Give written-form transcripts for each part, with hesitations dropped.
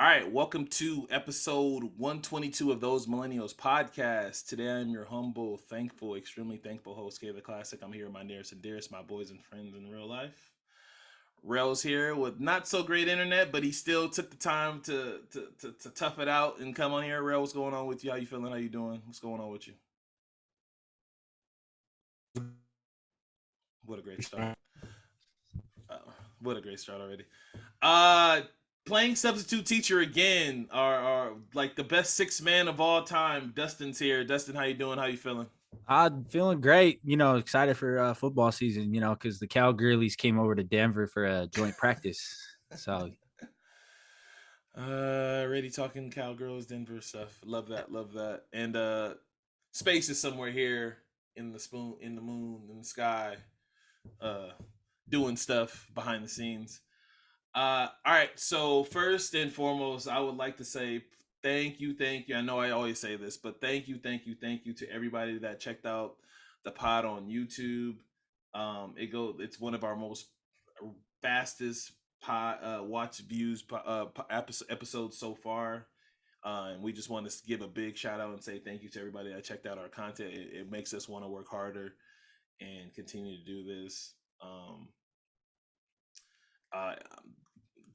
All right, welcome to episode 122 of Those Millennials podcast. Today I'm your humble, thankful, extremely thankful host, K the Classic. I'm here with my nearest and dearest, my boys and friends in real life. Rel's here with not so great internet, but he still took the time to tough it out and come on here. Rel, what's going on with you? How you feeling? How you doing? What's going on with you? What a great start. What a great start already. Playing substitute teacher again, are like the best six man of all time. Dustin's here. Dustin, how you doing? How you feeling? I'm feeling great. Excited for football season. Because the Cowgirlies came over to Denver for a joint practice. So, already talking cowgirls, Denver stuff. Love that. Love that. And Space is somewhere here in the spoon, in the moon, in the sky, doing stuff behind the scenes. All right. So first and foremost, I would like to say thank you. I know I always say this, but thank you to everybody that checked out the pod on YouTube. It's one of our most fastest watch views episodes so far. And we just want to give a big shout out and say thank you to everybody that checked out our content. It makes us want to work harder and continue to do this.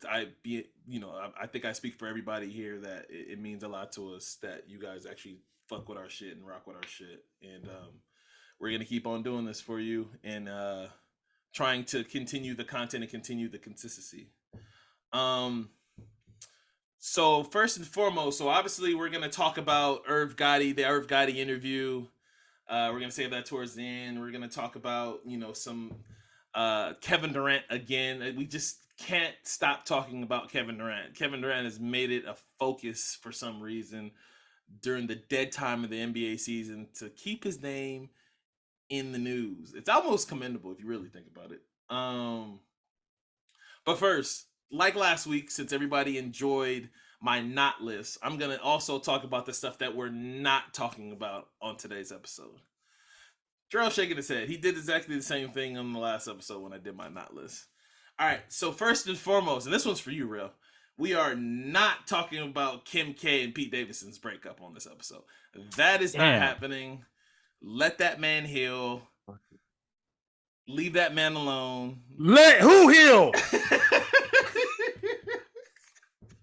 I think I speak for everybody here that it means a lot to us that you guys actually fuck with our shit and rock with our shit. And we're gonna keep on doing this for you and trying to continue the content and continue the consistency. So first and foremost, so obviously we're gonna talk about the Irv Gotti interview. We're gonna save that towards the end. We're gonna talk about some Kevin Durant again. We just can't stop talking about Kevin Durant. Kevin Durant has made it a focus for some reason during the dead time of the NBA season to keep his name in the news. It's almost commendable if you really think about it. But first, like last week, since everybody enjoyed my not list, I'm gonna also talk about the stuff that we're not talking about on today's episode. Jarrell shaking his head. He did exactly the same thing on the last episode when I did my not list. All right, so first and foremost, and this one's for you, Real. We are not talking about Kim K and Pete Davidson's breakup on this episode. That is not happening. Let that man heal. Leave that man alone. Let who heal?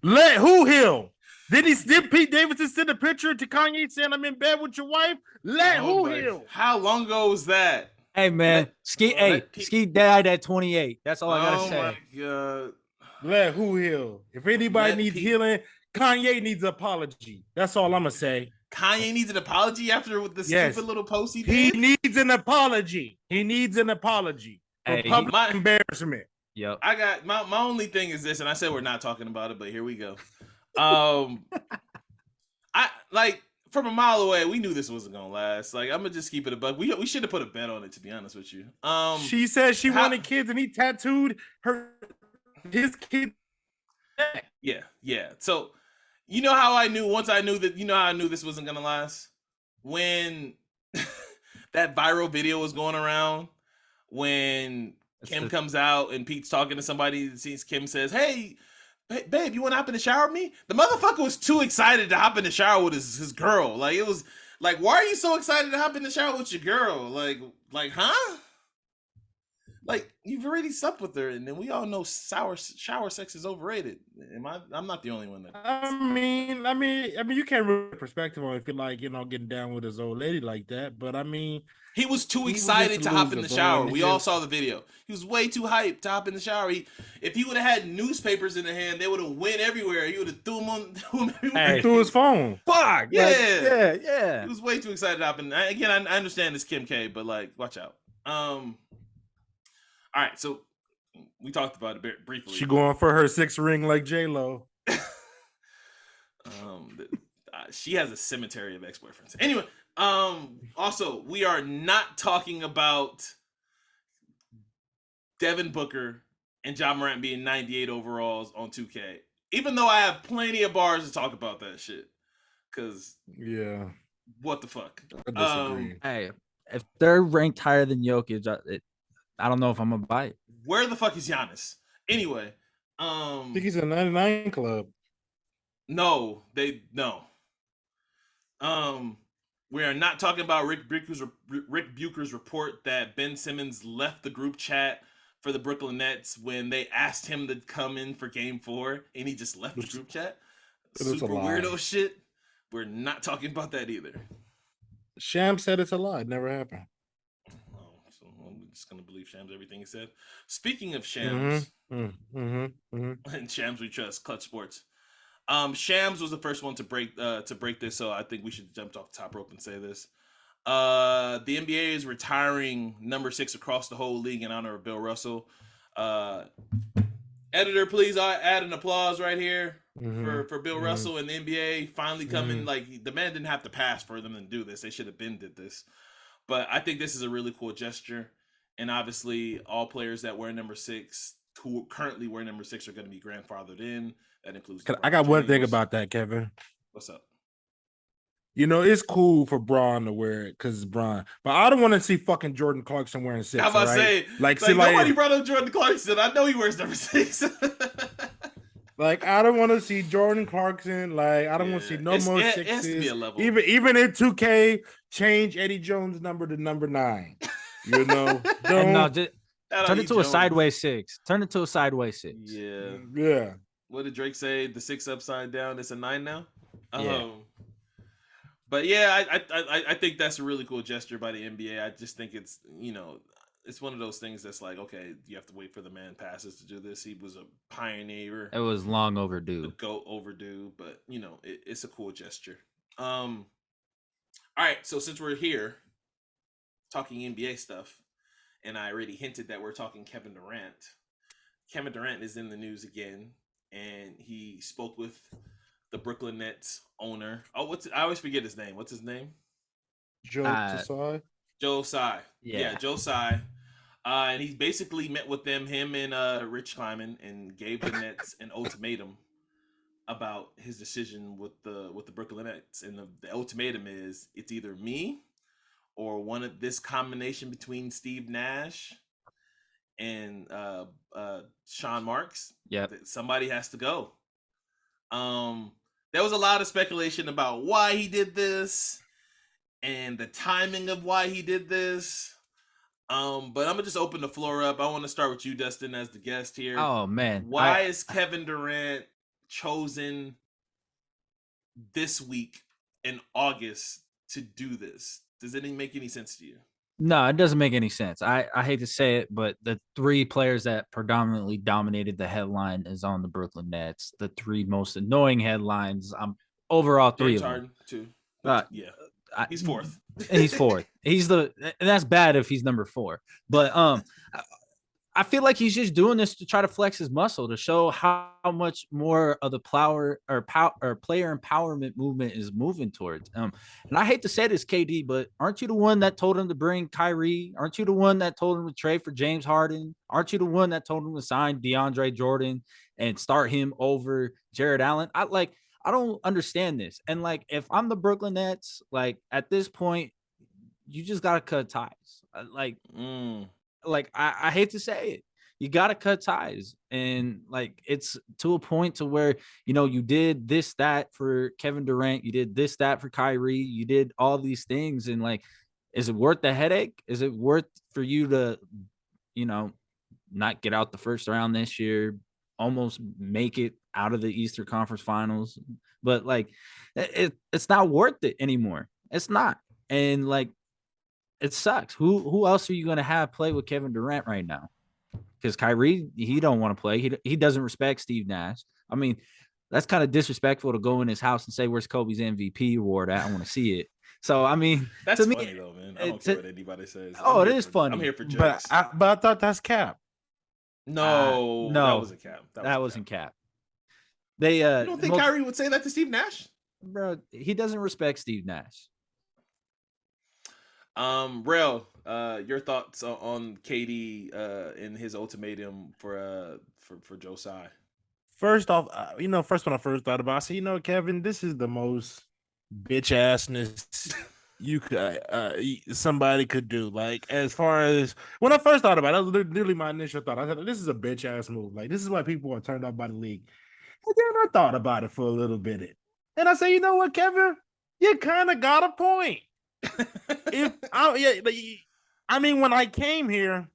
Let who heal? Did Pete Davidson send a picture to Kanye saying I'm in bed with your wife? Let who heal? How long ago was that? Hey man, Ski died at 28. That's all I gotta say. Oh my god. Let who heal? If anybody needs healing, Kanye needs an apology. That's all I'm gonna say. Kanye needs an apology after the stupid little post he did? He needs an apology. For public embarrassment. Yep. I got my only thing is this, and I said we're not talking about it, but here we go. I like from a mile away, we knew this wasn't gonna last. Like, I'm gonna just keep it a buck. We should have put a bet on it, to be honest with you. She said she wanted kids, and he tattooed his kid. Yeah. So, you know how I knew? Once I knew that, how I knew this wasn't gonna last? When that viral video was going around, when Kim comes out and Pete's talking to somebody, sees Kim says, "Hey, babe, you want to hop in the shower with me?" The motherfucker was too excited to hop in the shower with his girl. Like, it was like, why are you so excited to hop in the shower with your girl? Like, huh? Like, you've already slept with her, and then we all know shower sex is overrated. I'm not the only one that. I mean, you can't really perspective on if you're like, getting down with his old lady like that. But I mean, he was too excited to hop in the shower. We all saw the video. He was way too hyped to hop in the shower. If he would have had newspapers in the hand, they would have went everywhere. He would have threw them everywhere. Through his phone. Fuck. Yeah. He was way too excited to hop in. Again, I understand it's Kim K, but like, watch out. All right, so we talked about it briefly. She going for her 6 ring like J-Lo. She has a cemetery of ex-boyfriends. Anyway, also, we are not talking about Devin Booker and Ja Morant being 98 overalls on 2K. Even though I have plenty of bars to talk about that shit. Because, what the fuck? I disagree. Hey, if they're ranked higher than Jokic, I don't know if I'm gonna buy it. Where the fuck is Giannis? Anyway, I think he's in the 99 club. No. We are not talking about Rick Bucher's report that Ben Simmons left the group chat for the Brooklyn Nets when they asked him to come in for Game 4, and he just left the group chat. Super weirdo shit. We're not talking about that either. Shams said it's a lie. It never happened. Oh, so I'm just gonna believe Shams everything he said. Speaking of Shams, and Shams we trust, Clutch Sports. Shams was the first one to break this, so I think we should jump off the top rope and say this. The NBA is retiring number 6 across the whole league in honor of Bill Russell. Editor, please add an applause right here for Bill Russell and the NBA finally coming. Like, the man didn't have to pass for them to do this. They should have did this. But I think this is a really cool gesture. And obviously, all players that wear number 6, who currently wear number 6, are going to be grandfathered in. That includes. I got one thing about that, Kevin. What's up? You know, it's cool for Braun to wear it because it's Braun, but I don't want to see fucking Jordan Clarkson wearing 6. I'm about to say, like nobody brought up Jordan Clarkson. I know he wears number 6. Like, I don't want to see Jordan Clarkson. Like, I don't want to see no more 6s. It has to be a level. Even in 2K, change Eddie Jones' number to number 9. You know, turn it to a sideways 6. Turn it to a sideways 6. Yeah. What did Drake say? The 6 upside down. It's a 9 now. But yeah, I think that's a really cool gesture by the NBA. I just think it's, you know, it's one of those things that's like, okay, you have to wait for the man passes to do this. He was a pioneer. It was long overdue. Overdue, but you know, it's a cool gesture. All right, so since we're here talking NBA stuff, and I already hinted that we're talking Kevin Durant. Kevin Durant is in the news again, and he spoke with the Brooklyn Nets owner. Oh, I always forget his name. What's his name? Joe Tsai. Joe Tsai. Yeah, Joe Tsai. And he basically met with him and Rich Kleiman, and gave the Nets an ultimatum about his decision with the Brooklyn Nets. And the ultimatum is, it's either me or one of this combination between Steve Nash and Sean Marks. Yeah, somebody has to go. There was a lot of speculation about why he did this and the timing of why he did this. But I'm gonna just open the floor up. I want to start with you, Dustin, as the guest here. Oh man, why is Kevin Durant chosen this week in August to do this? Does it make any sense to you? No, it doesn't make any sense. I hate to say it, but the 3 players that predominantly dominated the headline is on the Brooklyn Nets. The 3 most annoying headlines. Overall 3 of them. Too. Yeah, he's 4th. And he's 4th. And that's bad if he's number 4. But I feel like he's just doing this to try to flex his muscle, to show how much more of the player empowerment movement is moving towards. And I hate to say this, KD, but aren't you the one that told him to bring Kyrie? Aren't you the one that told him to trade for James Harden? Aren't you the one that told him to sign DeAndre Jordan and start him over Jared Allen? I don't understand this. And like, if I'm the Brooklyn Nets, like at this point, you just gotta cut ties. Like I hate to say it, you got to cut ties. And like, it's to a point to where, you know, you did this, that for Kevin Durant, you did this, that for Kyrie, you did all these things. And like, is it worth the headache? Is it worth for you to, you know, not get out the first round this year, almost make it out of the Eastern Conference Finals? But like, it's not worth it anymore. It's not. And like, it sucks. Who else are you going to have play with Kevin Durant right now? Because Kyrie, he don't want to play. He doesn't respect Steve Nash. I mean, that's kind of disrespectful to go in his house and say, "Where's Kobe's MVP award at? I want to see it." So I mean, that's funny though, man. I don't care what anybody says. Oh, it is funny. I'm here for jokes. But I thought that's cap. No, that wasn't cap. That wasn't cap. They you don't think Kyrie would say that to Steve Nash? Bro, he doesn't respect Steve Nash. Rel, your thoughts on KD in his ultimatum for Joe Tsai? First off, when I first thought about it, I said, Kevin, this is the most bitch assness you could somebody could do. Like, as far as when I first thought about it, that was literally my initial thought. I thought, this is a bitch ass move. Like, this is why people are turned off by the league. And then I thought about it for a little bit. And I say, you know what, Kevin? You kind of got a point. I mean, when I came here,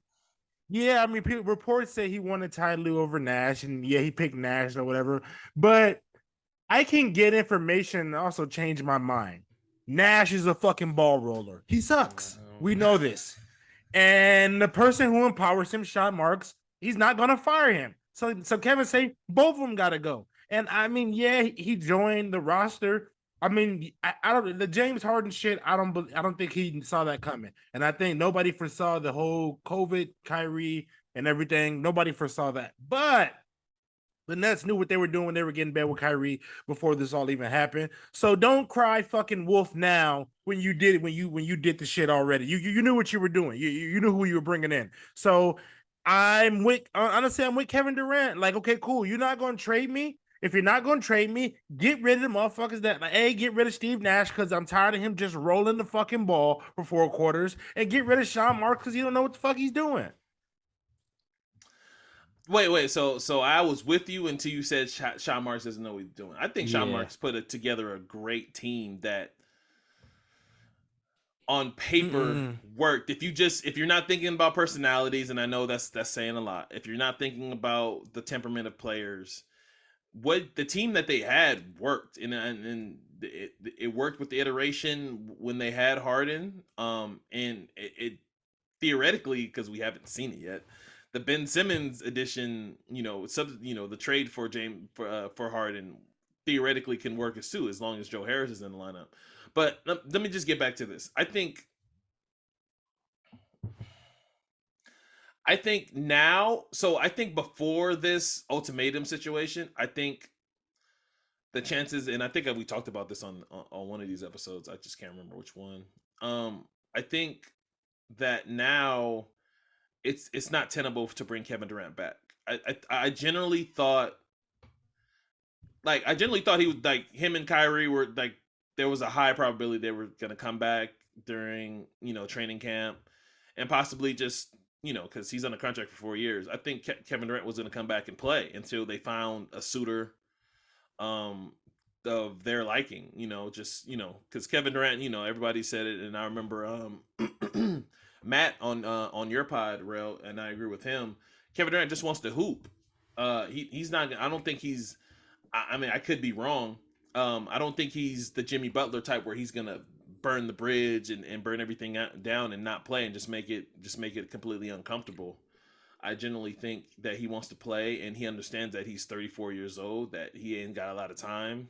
yeah, I mean, reports say he wanted Ty Lue over Nash, and yeah, he picked Nash or whatever. But I can get information and also change my mind. Nash is a fucking ball roller. He sucks. We know this. And the person who empowers him, Sean Marks, he's not gonna fire him. So Kevin say both of them gotta go. And I mean, yeah, he joined the roster. I mean, I don't the James Harden shit. I don't think he saw that coming. And I think nobody foresaw the whole COVID, Kyrie, and everything. Nobody foresaw that. But the Nets knew what they were doing when they were getting bad with Kyrie before this all even happened. So don't cry fucking wolf now when you did it, when you did the shit already. You knew what you were doing. You knew who you were bringing in. So I'm with Kevin Durant. Like, okay, cool. You're not going to trade me. If you're not going to trade me, get rid of the motherfuckers that, like, A, get rid of Steve Nash because I'm tired of him just rolling the fucking ball for 4 quarters, and get rid of Sean Marks because he don't know what the fuck he's doing. Wait. So I was with you until you said Sean Marks doesn't know what he's doing. I think Sean Marks put together a great team that, on paper, worked. If you're not thinking about personalities, and I know that's saying a lot. If you're not thinking about the temperament of players, what the team that they had worked, and it worked with the iteration when they had Harden. And it theoretically, because we haven't seen it yet, the Ben Simmons edition, the trade for for Harden theoretically can work as too, as long as Joe Harris is in the lineup. But let me just get back to this. I think now, so I think before this ultimatum situation, I think the chances, and I think we talked about this on one of these episodes, I just can't remember which one. I think that now it's not tenable to bring Kevin Durant back. I generally thought he would, like, him and Kyrie were like, there was a high probability they were going to come back during, training camp, and possibly just, because he's on a contract for 4 years. I think Kevin Durant was going to come back and play until they found a suitor of their liking, because Kevin Durant, everybody said it, and I remember Matt on your pod, Rel, and I agree with him. Kevin Durant just wants to hoop. He's not. I don't think he's. I mean, I could be wrong. I don't think he's the Jimmy Butler type where he's gonna burn the bridge and burn everything down and not play and just make it completely uncomfortable. I generally think that he wants to play, and he understands that he's 34 years old, that he ain't got a lot of time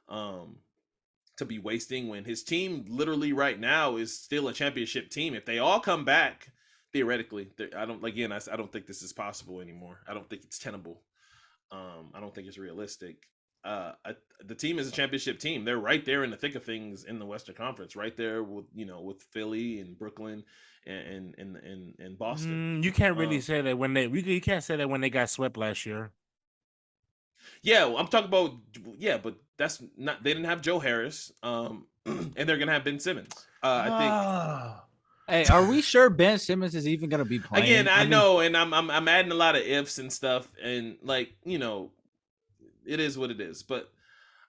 to be wasting when his team literally right now is still a championship team. If they all come back, theoretically, I don't think this is possible anymore. I don't think it's tenable. I don't think it's realistic. The team is a championship team. They're right there in the thick of things in the Western Conference, right there with Philly and Brooklyn and Boston. You can't really say that you can't say that when they got swept last year. Yeah, I'm talking about, but that's not. They didn't have Joe Harris, and they're gonna have Ben Simmons. I think. Hey, are we sure Ben Simmons is even gonna be playing? Again, I know, and I'm adding a lot of ifs and stuff, and it is what it is. But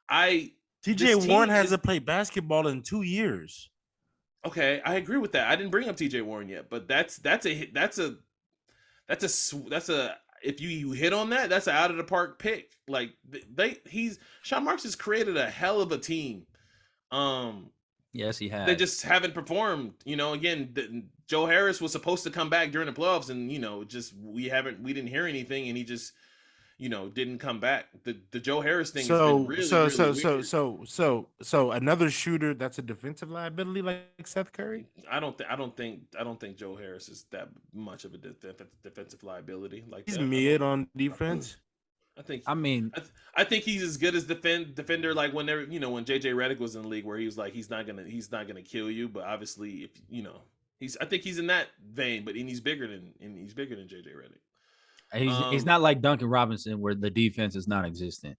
TJ Warren hasn't played basketball in 2 years. Okay, I agree with that. I didn't bring up TJ Warren yet, but that's a if you hit on that, that's an out of the park pick. Like, Sean Marks has created a hell of a team. Yes, he has. They just haven't performed. Again, Joe Harris was supposed to come back during the playoffs, and we didn't hear anything, and he just didn't come back. The Joe Harris thing has been really weird. So another shooter that's a defensive liability like Seth Curry? I don't think Joe Harris is that much of a defensive liability. Like, he's mid on defense. I think he's as good as defender, like when JJ Redick was in the league, where he was like, he's not gonna kill you, but obviously I think he's in that vein, but he's bigger than JJ Redick. He's not like Duncan Robinson, where the defense is non-existent.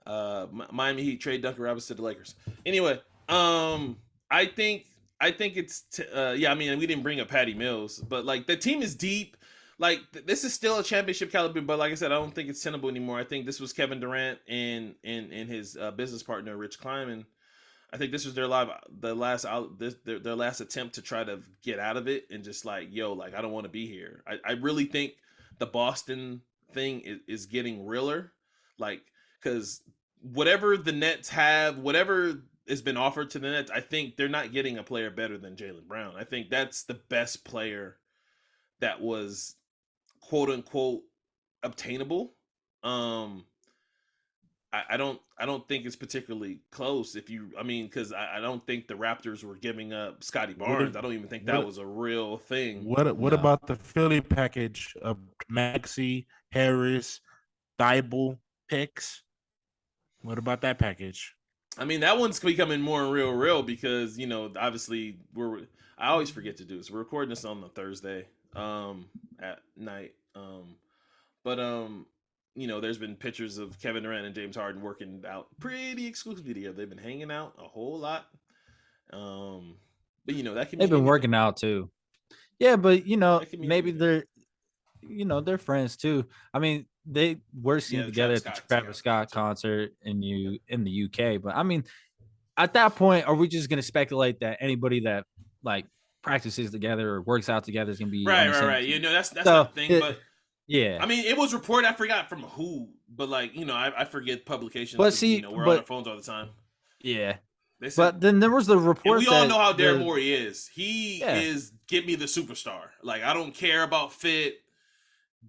Miami Heat trade Duncan Robinson to the Lakers. Anyway, I think it's we didn't bring up Patty Mills, but like, the team is deep, like this is still a championship caliber, but like I said, I don't think it's tenable anymore. I think this was Kevin Durant and his business partner Rich Kleiman. I think this was their last attempt to try to get out of it and just like, yo, like I don't want to be here. I really think the Boston thing is getting realer, like because whatever the Nets have, whatever has been offered to the Nets, I think they're not getting a player better than Jaylen Brown. I think that's the best player that was quote unquote obtainable. I don't think it's particularly close. Because I don't think the Raptors were giving up Scotty Barnes. I don't even think that was a real thing. What about the Philly package of Maxey, Harris, Thibault picks? What about that package? I mean, that one's becoming more real because obviously I always forget to do this. We're recording this on the Thursday at night. There's been pictures of Kevin Durant and James Harden working out pretty exclusively. They've been hanging out a whole lot. But that can they've been working out too. Yeah, but maybe they're they're friends too. I mean, they were seen together at the Travis Scott concert in the UK. But I mean, at that point, are we just gonna speculate that anybody that like practices together or works out together is gonna be right? That's not the thing, but. Yeah, I mean, it was reported. I forgot from who, but I forget publications. But see, we're on our phones all the time. Yeah, said, but then there was the report. We all know how Daryl Morey is. He is get me the superstar. Like I don't care about fit.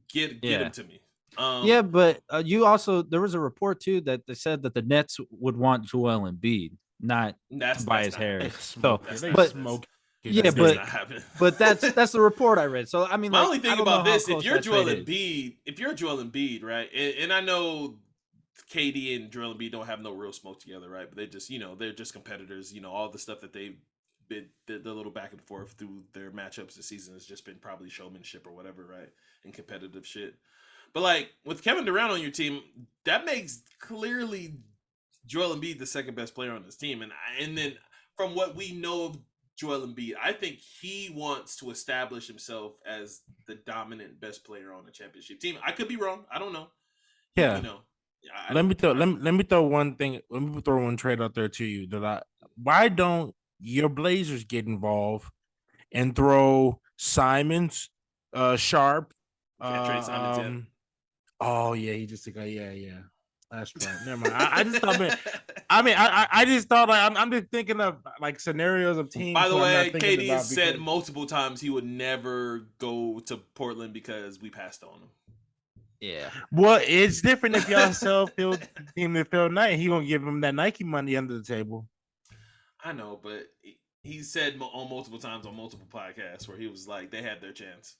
Get him to me. But you also there was a report too that they said that the Nets would want Joel Embiid, not Tobias Harris. So, smoke. But that's the report I read. So I mean, my only thing about this, if you're Joel Embiid, right, and I know KD and Joel Embiid don't have no real smoke together, right? But they just, they're just competitors. All the stuff that they've been, the little back and forth through their matchups this season has just been probably showmanship or whatever, right, and competitive shit. But like with Kevin Durant on your team, that makes clearly Joel Embiid the second best player on this team, and then from what we know of Joel Embiid, I think he wants to establish himself as the dominant best player on the championship team. I could be wrong. I don't know. Yeah. Let me throw one thing. Let me throw one trade out there to you. Why don't your Blazers get involved and throw Simons, Sharp? Trade Simons. Oh yeah, he just yeah. That's right. Never mind. I just thought, man. I just thought like I'm just thinking of like scenarios of teams. By the way, KD said multiple times he would never go to Portland because we passed on him. Yeah. Well, it's different if y'all sell Phil team to Phil Knight. He gonna give him that Nike money under the table. I know, but he said on multiple times on multiple podcasts where he was like they had their chance.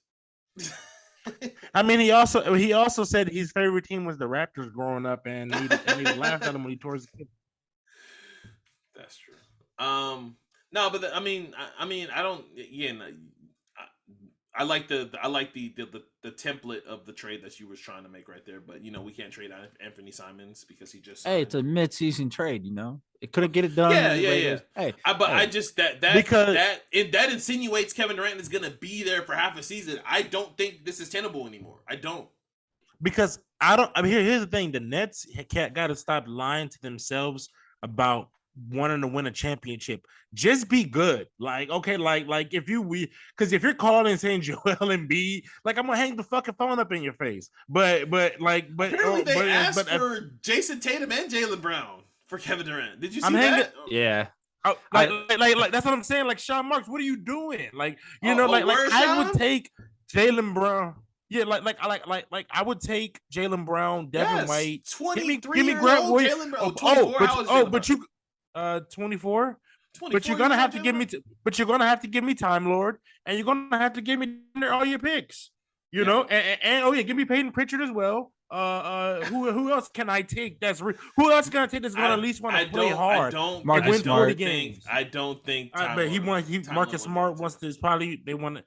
I mean, he also said his favorite team was the Raptors growing up, and he laughed at him when he tore his kid. That's true. No, but I mean, I don't. Yeah, I like the template of the trade that you were trying to make right there, but we can't trade Anthony Simons because he just it's a mid-season trade. It could have get it done. Yeah. I just because that insinuates Kevin Durant is gonna be there for half a season. I don't think this is tenable anymore. I don't because I don't. I mean, here's the thing: the Nets got to stop lying to themselves about wanting to win a championship. Just be good. Like, okay, like if you're calling and saying Joel Embiid, like I'm gonna hang the fucking phone up in your face. But apparently they asked for Jason Tatum and Jaylen Brown for Kevin Durant. Did you see that? Yeah. Like that's what I'm saying. Like Sean Marks, what are you doing? Like I would take Jaylen Brown. Yeah, like I would take Jaylen Brown, Devin White. 23-year-old Jaylen Brown. But you 24. But you're gonna have to give me. But you're gonna have to give me Time Lord, and you're gonna have to give me all your picks. You know, and give me Peyton Pritchard as well. Who else can I take? Who else can I take that's gonna at least want to play hard? Marcus Smart. Games. I don't think. But Marcus Smart wants to. Probably they want to.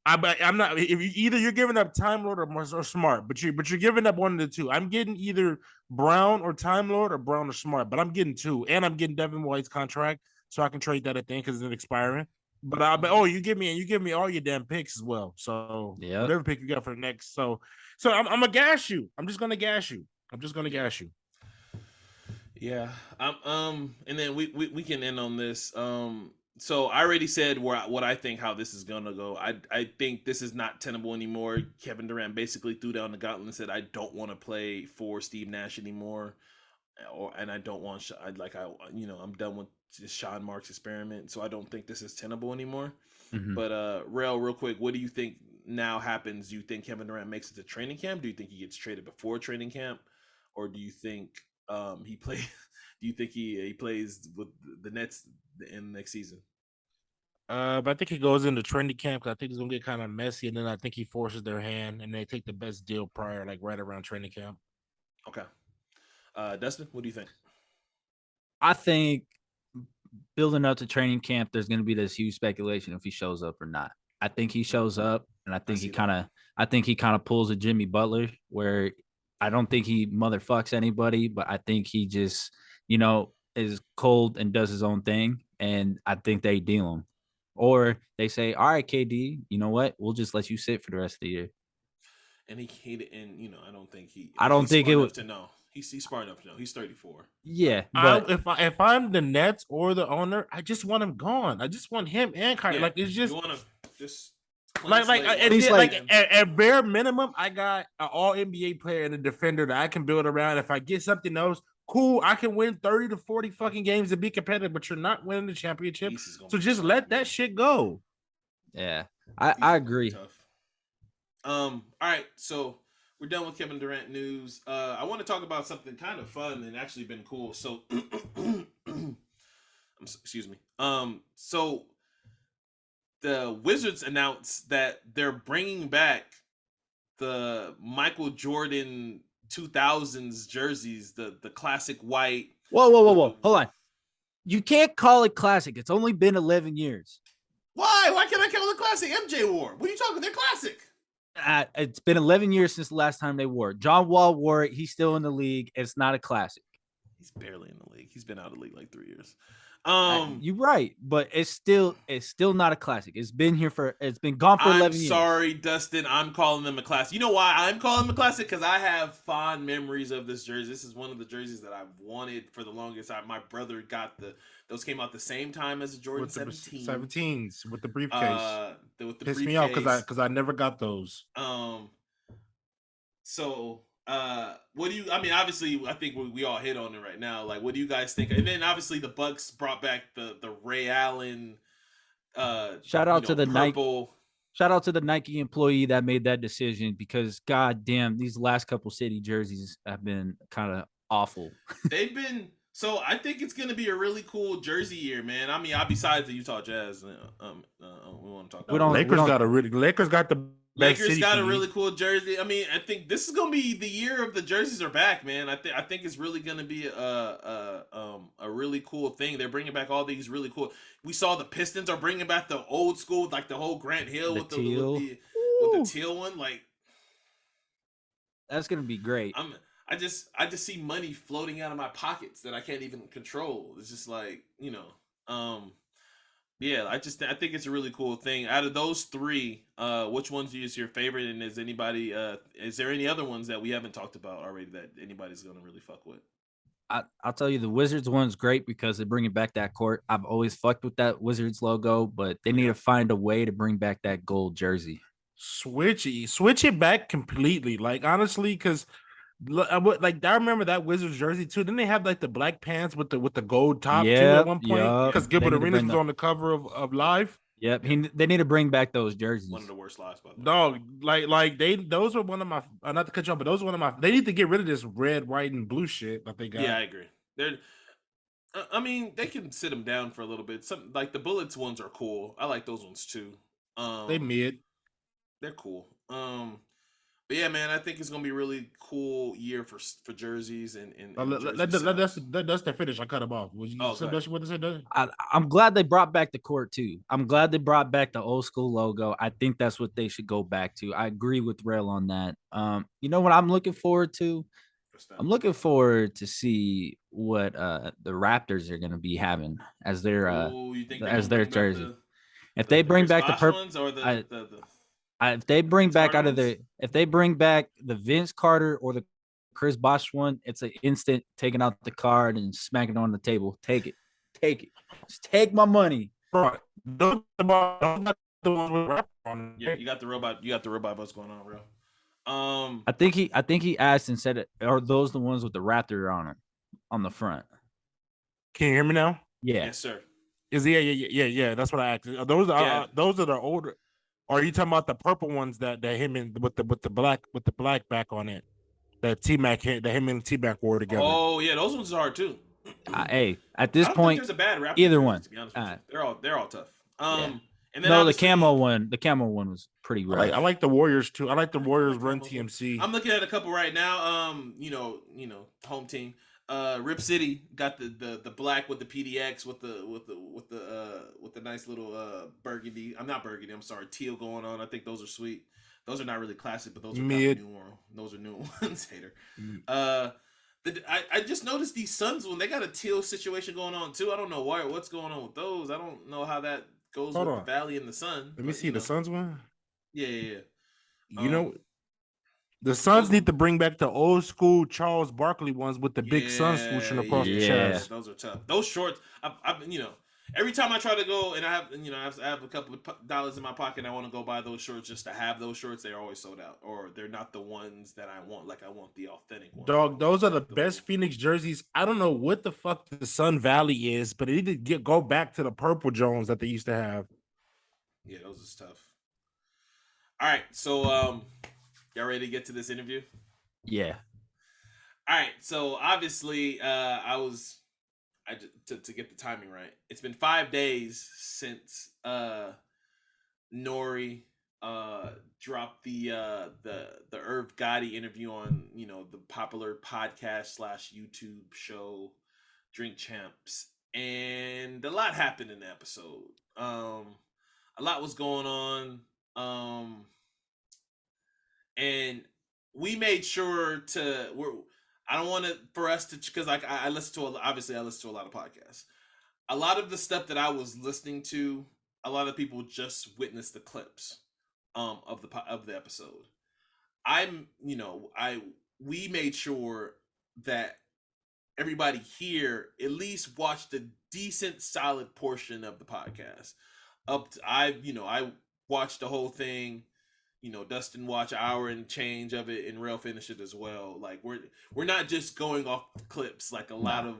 I'm not. If either you're giving up Time Lord or Smart, but you're giving up one of the two. I'm getting either Brown or Time Lord or Brown or Smart, but I'm getting two, and I'm getting Devin White's contract, so I can trade that at the end because it's expiring. But you give me all your damn picks as well. So Yeah. whatever pick you got for the next. So I'm gonna gas you. I'm just gonna gas you. Yeah. And then we can end on this. So I already said what I think how this is gonna go. I think this is not tenable anymore. Kevin Durant basically threw down the gauntlet and said, I don't want to play for Steve Nash anymore. And I don't want I'm done with this Sean Marks experiment, so I don't think this is tenable anymore. Mhm. But real quick, what do you think now happens? Do you think Kevin Durant makes it to training camp? Do you think he gets traded before training camp, or do you think he play? Do you think he plays with the Nets in the next season? But I think he goes into training camp because I think it's gonna get kind of messy, and then I think he forces their hand, and they take the best deal prior, like right around training camp. Okay. Dustin, what do you think? I think building up to training camp, there's going to be this huge speculation if he shows up or not. I think he shows up, and I think he kind of pulls a Jimmy Butler, where I don't think he motherfucks anybody, but I think he just, is cold and does his own thing, and I think they deal him, or they say, all right, KD, you know what? We'll just let you sit for the rest of the year. And I don't think he's smart enough to know. He's smart enough to know. He's 34. Yeah, but if I'm the Nets or the owner, I just want him gone. I just want him and Kyrie. Yeah, like it's just you want to just at bare minimum, I got an all NBA player and a defender that I can build around. If I get something else, cool, I can win 30 to 40 fucking games and be competitive, but you're not winning the championship. So just let that shit go. Yeah, I agree. All right, so we're done with Kevin Durant news. I want to talk about something kind of fun and actually been cool. So, excuse me. So the Wizards announced that they're bringing back the Michael Jordan 2000s jerseys, the classic white. Whoa. Hold on. You can't call it classic. It's only been 11 years. Why? Why can't I call it classic? MJ wore. What are you talking? They're classic. It's been 11 years since the last time they wore it. John Wall wore it. He's still in the league. It's not a classic. He's barely in the league. He's been out of the league like 3 years. You're right, but it's still not a classic. It's been gone for 11 years. I'm sorry, Dustin. I'm calling them a classic. You know why I'm calling them a classic? Because I have fond memories of this jersey. This is one of the jerseys that I've wanted for the longest time. My brother got those came out the same time as the Jordan 17s with the briefcase. With the Pissed briefcase. me off because I never got those. So what do you? I mean, obviously, I think we all hit on it right now. Like, what do you guys think? And then obviously the Bucks brought back the Ray Allen. Shout out to the purple. Shout out to the Nike employee that made that decision, because god damn, these last couple city jerseys have been kind of awful. They've been. So I think it's gonna be a really cool jersey year, man. I mean, besides the Utah Jazz, we want to talk about. Lakers got the Lakers got a really cool jersey. I mean, I think this is gonna be the year of the jerseys are back, man. I think it's really gonna be a really cool thing. They're bringing back all these really cool. We saw the Pistons are bringing back the old school, like the whole Grant Hill with the teal one. Like, that's gonna be great. I just see money floating out of my pockets that I can't even control. It's just like, yeah, I think it's a really cool thing. Out of those three, which ones is your favorite, and is there any other ones that we haven't talked about already that anybody's gonna really fuck with? I'll tell you, the Wizards one's great because they're bringing back that court. I've always fucked with that Wizards logo, but they need to find a way to bring back that gold jersey. Switch it back completely. Like, honestly, because I remember that Wizards jersey too. Didn't they have like the black pants with the gold top too at one point? Because Gilbert Arenas was on the cover of Live. Yep, they need to bring back those jerseys. One of the worst lives, by the way. Dog, those were one of my, not to cut you off, but those were one of my. They need to get rid of this red, white, and blue shit that they got. Yeah, I agree. I mean, they can sit them down for a little bit. Some like the Bullets ones are cool. I like those ones too. They mid. They're cool. But yeah, man, I think it's gonna be a really cool year for jerseys and let Dustin finish. I cut him off. I'm glad they brought back the court too. I'm glad they brought back the old school logo. I think that's what they should go back to. I agree with Rail on that. You know what I'm looking forward to? I'm looking forward to see what the Raptors are gonna be having as their jersey. If they bring Chris back the Bosh purple, ones or if they bring Vince back Carter out of ones? the, if they bring back the Vince Carter or the Chris Bosh one, it's an instant taking out the card and smacking it on the table. Take it, just take my money. Bro, those are the ones with rap on Yeah, it. you got the robot buzz going on, bro. I think he asked and said, "Are those the ones with the Raptor on the front?" Can you hear me now? Yeah. Yes, sir. Yeah. That's what I asked. Those Yeah. those are the older. Or are you talking about the purple ones that him and with the black back on it? That T-Mac that him and T-Mac wore together. Oh yeah, those ones are hard too. Hey, at I this don't think point, there's a bad Raptor either jersey, one. to be honest with you. They're all tough. Yeah. And then No, the obviously- camo one was pretty rough. I like the Warriors too. I like the Warriors run Camos. TMC. I'm looking at a couple right now. You know, home team. Rip City got the black with the PDX with the nice little burgundy. I'm not burgundy. I'm sorry, teal going on. I think those are sweet. Those are not really classic, but those are Mid. new. Those are new ones, hater. I just noticed these Suns when they got a teal situation going on too. I don't know what's going on with those. I don't know how that goes with the Valley and the Sun. Let me see the Suns one. Yeah. You know, the Suns need to bring back the old school Charles Barkley ones with the big sun swooshing across the chest. Those are tough. Those shorts, I've every time I try to go and I have a couple of dollars in my pocket and I want to go buy those shorts just to have those shorts, they're always sold out or they're not the ones that I want. Like I want the authentic ones. Dog, those are the best Phoenix jerseys. I don't know what the fuck the Sun Valley is, but it need to go back to the purple Jones that they used to have. Yeah, those is tough. All right, so y'all ready to get to this interview? Yeah. All right, so obviously to get the timing right. It's been 5 days since Nori dropped the Irv Gotti interview on the popular podcast / YouTube show Drink Champs, and a lot happened in the episode. A lot was going on, and we made sure I don't want to for us to because I listen to a lot of podcasts. A lot of the stuff that I was listening to, a lot of people just witnessed the clips of the episode. We made sure that everybody here at least watched a decent solid portion of the podcast. I watched the whole thing. Dustin watched an hour and change of it, and Rail finished it as well. Like we're not just going off clips like a lot of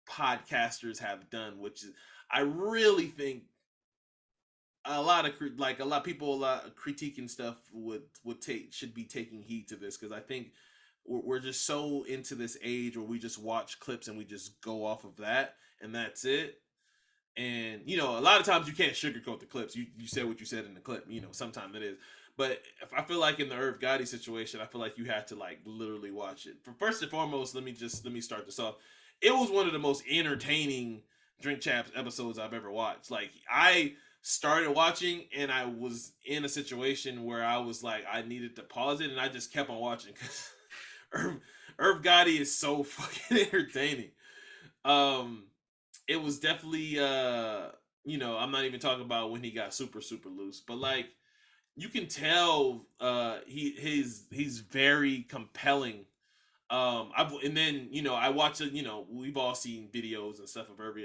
podcasters have done, which is I really think a lot of people critiquing stuff should be taking heed to this because I think we're just so into this age where we just watch clips and we just go off of that and that's it. And a lot of times you can't sugarcoat the clips. You said what you said in the clip. Sometimes it is. But if I feel like in the Irv Gotti situation, I feel like you had to literally watch it. First and foremost, let me start this off. It was one of the most entertaining Drink Champs episodes I've ever watched. Like I started watching and I was in a situation where I was like I needed to pause it and I just kept on watching because Irv Gotti is so fucking entertaining. It was definitely I'm not even talking about when he got super super loose, but you can tell he's very compelling. I watched it. We've all seen videos and stuff of Irv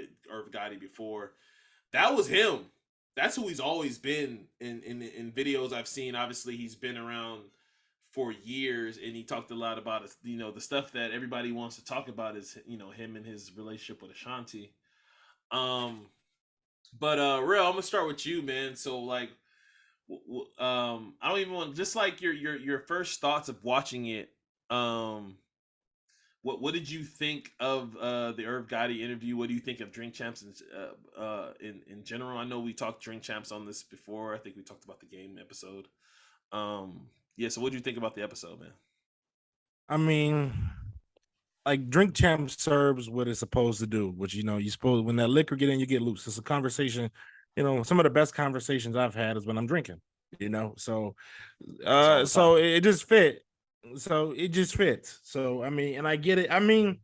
Gotti before. That was him. That's who he's always been in videos I've seen. Obviously, he's been around for years, and he talked a lot about it. The stuff that everybody wants to talk about is him and his relationship with Ashanti. But Real, I'm gonna start with you, man. So I don't even want just your first thoughts of watching it. What did you think of the Irv Gotti interview? What do you think of Drink Champs in general? I know we talked Drink Champs on this before. I think we talked about the game episode. So what do you think about the episode, man? I mean, Drink Champs serves what it's supposed to do, which you supposed when that liquor get in, you get loose. It's a conversation. Some of the best conversations I've had is when I'm drinking. So it just fit. So it just fits. So I mean, and I get it. I mean,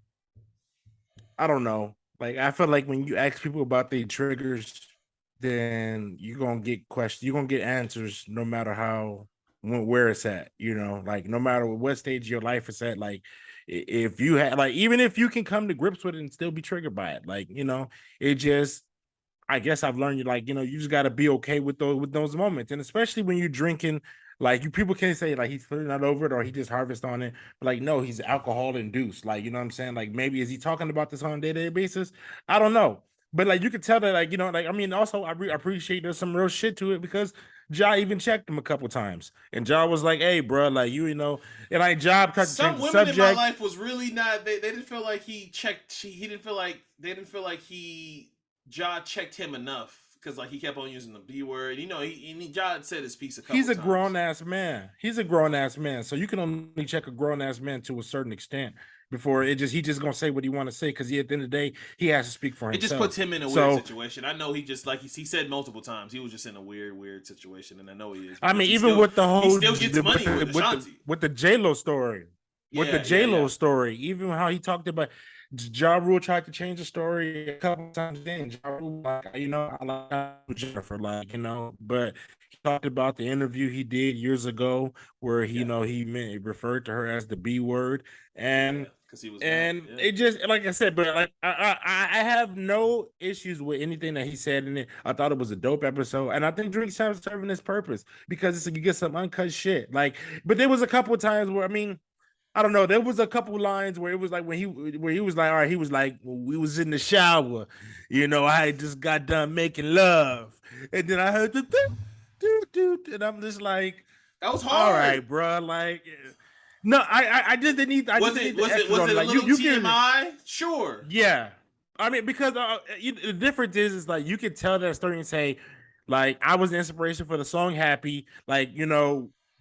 I don't know. I feel like when you ask people about their triggers, then you're gonna get questions. You're gonna get answers no matter where it's at. Like no matter what stage of your life it's at. Like if you have like even if you can come to grips with it and still be triggered by it, like it just. I guess I've learned you just got to be okay with those moments, and especially when you're drinking. Like people can't say like he's clearly not over it or he just harvest on it, but like no, he's alcohol induced. Like you know what I'm saying? Like maybe is he talking about this on a day-to-day basis? I don't know, but like you could tell that like I mean also I appreciate there's some real shit to it because Ja even checked him a couple times, and Ja was like, "Hey, bro, like and like Ja tried to change Some the women in my subject. life was really not. They didn't feel like he checked. He didn't feel like they didn't feel like Ja checked him enough because like he kept on using the B word. Ja had said his piece a couple He's a times. grown ass man. He's a grown ass man. So you can only check a grown ass man to a certain extent before he just gonna say what he want to say because at the end of the day he has to speak for It himself. just puts him in a weird situation. I know he just like he said multiple times he was just in a weird situation, and I know he is. I mean, even with the whole he still gets money with Ashanti. With the J-Lo story. With the J-Lo story, even how he talked about Ja Rule tried to change the story a couple times. Then Ja Rule, like, I like Jennifer, like but he talked about the interview he did years ago where he referred to her as the B word, and because he was it just like I said, but like I have no issues with anything that he said in it. I thought it was a dope episode, and I think Drake's serving his purpose because you get some uncut shit. Like, but there was a couple of times where I don't know. There was a couple lines where it was like where he was like, all right, he was like, well, we was in the shower, I just got done making love, and then I heard the do, and I'm just like, that was hard. All right, bro. Like, no, I just didn't need. Was it a little TMI? Sure. Yeah, I mean because the difference is like you could tell that story and say, like, I was the inspiration for the song "Happy." Like,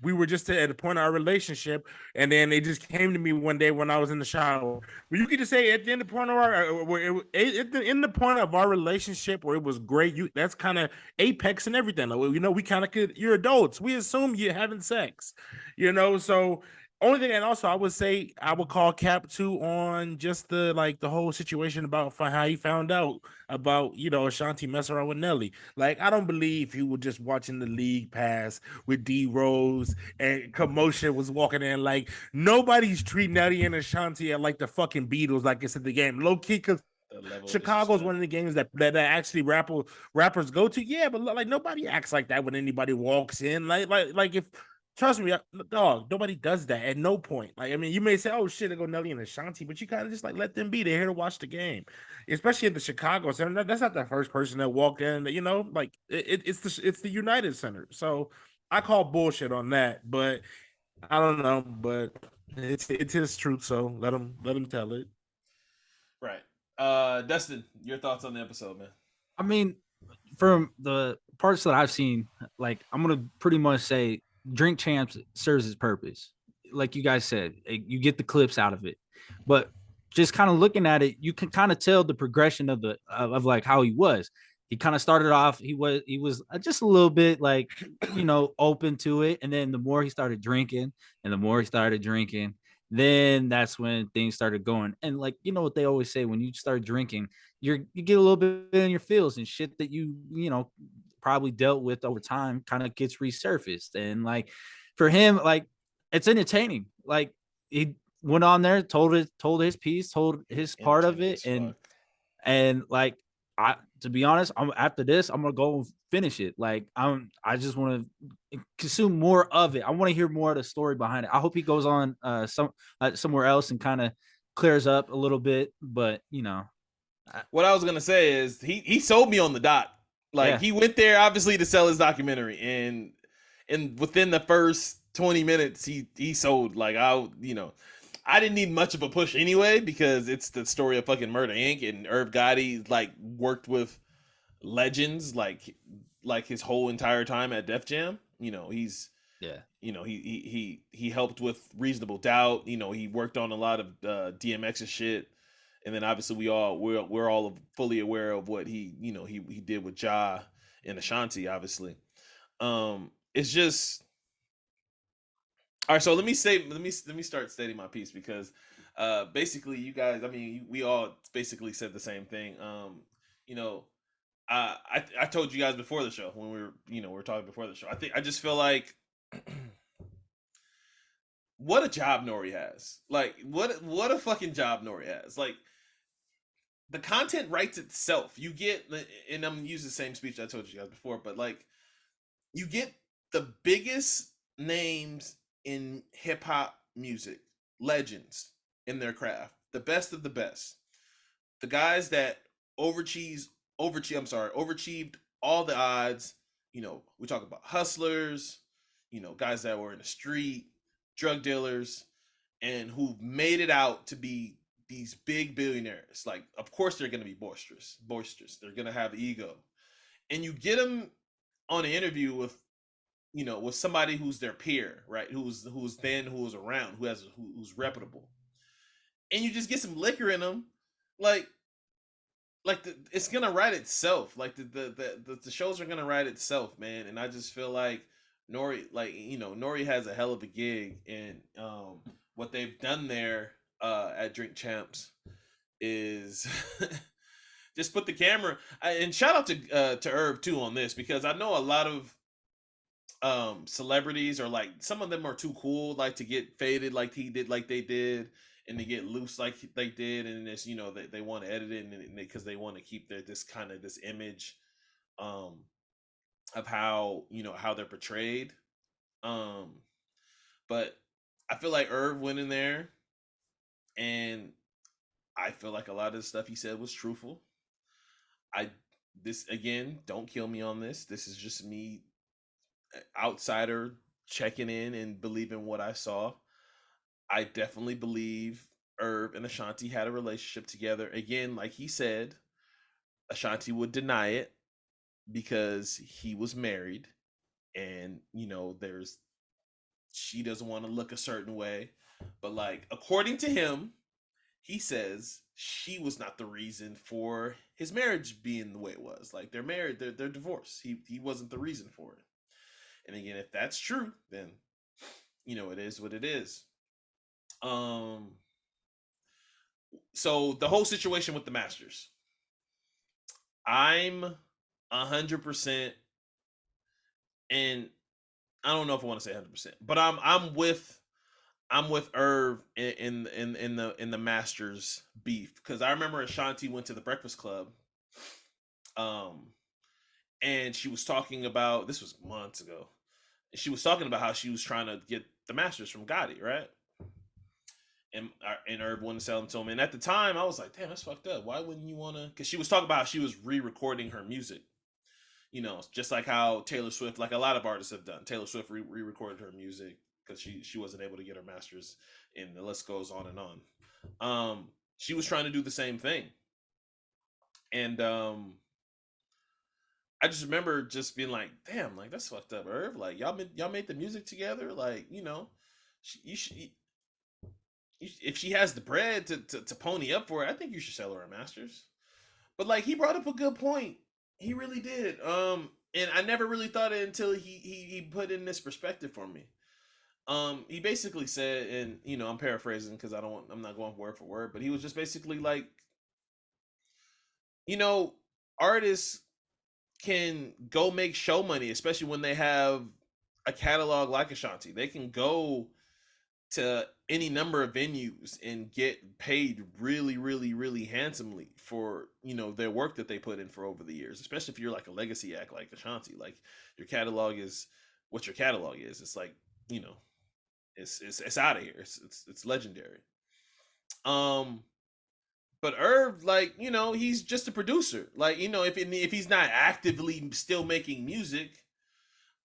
we were just at the point of our relationship, and then it just came to me one day when I was in the shower. But you could just say at the end of the point of in the point of our relationship where it was great. That's kind of apex and everything. Like, we kind of could. You're adults. We assume you're having sex. So. Only thing, and also I would say I would call Cap too on just the whole situation about how he found out about Ashanti messing around with Nelly. Like, I don't believe he was just watching the league pass with D Rose and commotion was walking in. Like, nobody's treating Nelly and Ashanti at like the fucking Beatles, like it's in the game. Low key, because Chicago's one of the games that actually rappers go to. Yeah, but like nobody acts like that when anybody walks in. Like if. Trust me, dog, nobody does that at no point. Like, I mean, you may say, oh shit, they go Nelly and Ashanti, but you kind of just like let them be. They're here to watch the game. Especially in the Chicago Center. That's not the first person that walked in, like it's the United Center. So I call bullshit on that, but I don't know, but it's his truth, so let him tell it. Right. Dustin, your thoughts on the episode, man? I mean, from the parts that I've seen, like I'm gonna pretty much say Drink Champs serves its purpose. Like you guys said, you get the clips out of it, but just kind of looking at it, you can kind of tell the progression of like how he was. He kind of started off, he was just a little bit like, open to it. And then the more he started drinking and the more he started drinking, then that's when things started going. And like, what they always say, when you start drinking, you get a little bit in your feels and shit that you probably dealt with over time kind of gets resurfaced. And like for him, like it's entertaining. Like he went on there, told his piece, told his part of it, and like to be honest, after this, I'm gonna go finish it. Like I just want to consume more of it. I want to hear more of the story behind it. I hope he goes on somewhere else and kind of clears up a little bit. But what I was gonna say is he sold me on the dot. Like he went there obviously to sell his documentary, and within the first 20 minutes he sold. Like I didn't need much of a push anyway because it's the story of fucking Murder Inc. and Irv Gotti like worked with legends like his whole entire time at Def Jam. He's he helped with Reasonable Doubt. He worked on a lot of DMX's shit. And then obviously we're all fully aware of what he did with Ja and Ashanti, obviously. It's just all right. So let me start stating my piece because basically you guys, I mean, we all basically said the same thing. I told you guys before the show when we were talking before the show. I just feel like what a job Nori has. Like what a fucking job Nori has. Like the content writes itself. You get, and I'm using the same speech I told you guys before, but like you get the biggest names in hip hop music, legends in their craft, the best of the best, the guys that overachieved all the odds. We talk about hustlers, guys that were in the street, drug dealers, and who made it out to be these big billionaires. Like, of course, they're going to be boisterous. They're going to have ego, and you get them on an interview with somebody who's their peer, right? Who's around, who's reputable, and you just get some liquor in them, like it's gonna write itself. Like the shows are gonna write itself, man. And I just feel like Nori has a hell of a gig, and what they've done there at Drink Champs is just put the camera. And shout out to Herb too on this, because I know a lot of celebrities, or like some of them are too cool like to get faded like he did, like they did, and to get loose like they did, and it's they want to edit it because they want to keep this image of how how they're portrayed. But I feel like Irv went in there, and I feel like a lot of the stuff he said was truthful. This again, don't kill me on this. This is just me, outsider, checking in and believing what I saw. I definitely believe Irv and Ashanti had a relationship together. Again, like he said, Ashanti would deny it because he was married, and she doesn't want to look a certain way. But like, according to him, he says she was not the reason for his marriage being the way it was. Like, they're married, they're divorced. He wasn't the reason for it. And again, if that's true, then it is what it is. So the whole situation with the Masters, I'm 100%, and I don't know if I want to say 100%, but I'm with Irv in the Masters beef, because I remember Ashanti went to the Breakfast Club, and she was talking about, this was months ago, she was talking about how she was trying to get the Masters from Gotti, right? And Irv wanted to sell them to him. And at the time, I was like, damn, that's fucked up. Why wouldn't you want to? Because she was talking about how she was re-recording her music. Just like how Taylor Swift, like a lot of artists have done. Taylor Swift re-recorded her music because she wasn't able to get her masters, and the list goes on and on. She was trying to do the same thing. And I just remember just being like, damn, like that's fucked up, Irv. Like y'all made the music together. Like, if she has the bread to pony up for it, I think you should sell her a masters. But like, he brought up a good point. He really did. And I never really thought it until he put in this perspective for me. He basically said, and I'm paraphrasing because I'm not going word for word, but he was just basically like, artists can go make show money, especially when they have a catalog like Ashanti. They can go to any number of venues and get paid really, really, really handsomely for their work that they put in for over the years. Especially if you're like a legacy act like Ashanti, like your catalog is what your catalog is. It's like it's out of here. It's legendary. But Irv, like he's just a producer. Like if he's not actively still making music,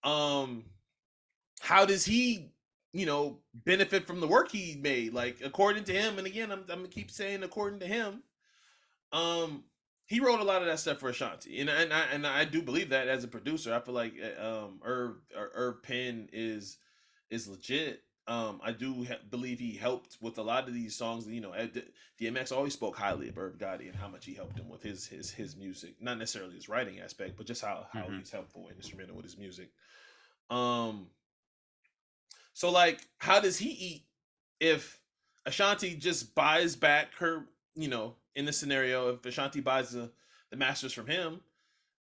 how does he benefit from the work he made? Like, according to him, and again, I'm gonna keep saying according to him, he wrote a lot of that stuff for Ashanti, and I do believe that as a producer. I feel like Irv Penn is legit. I do believe he helped with a lot of these songs. DMX always spoke highly of Irv Gotti and how much he helped him with his music, not necessarily his writing aspect, but just how he's helpful and instrumental with his music. So like, how does he eat if Ashanti just buys back her, in this scenario, if Ashanti buys the masters from him,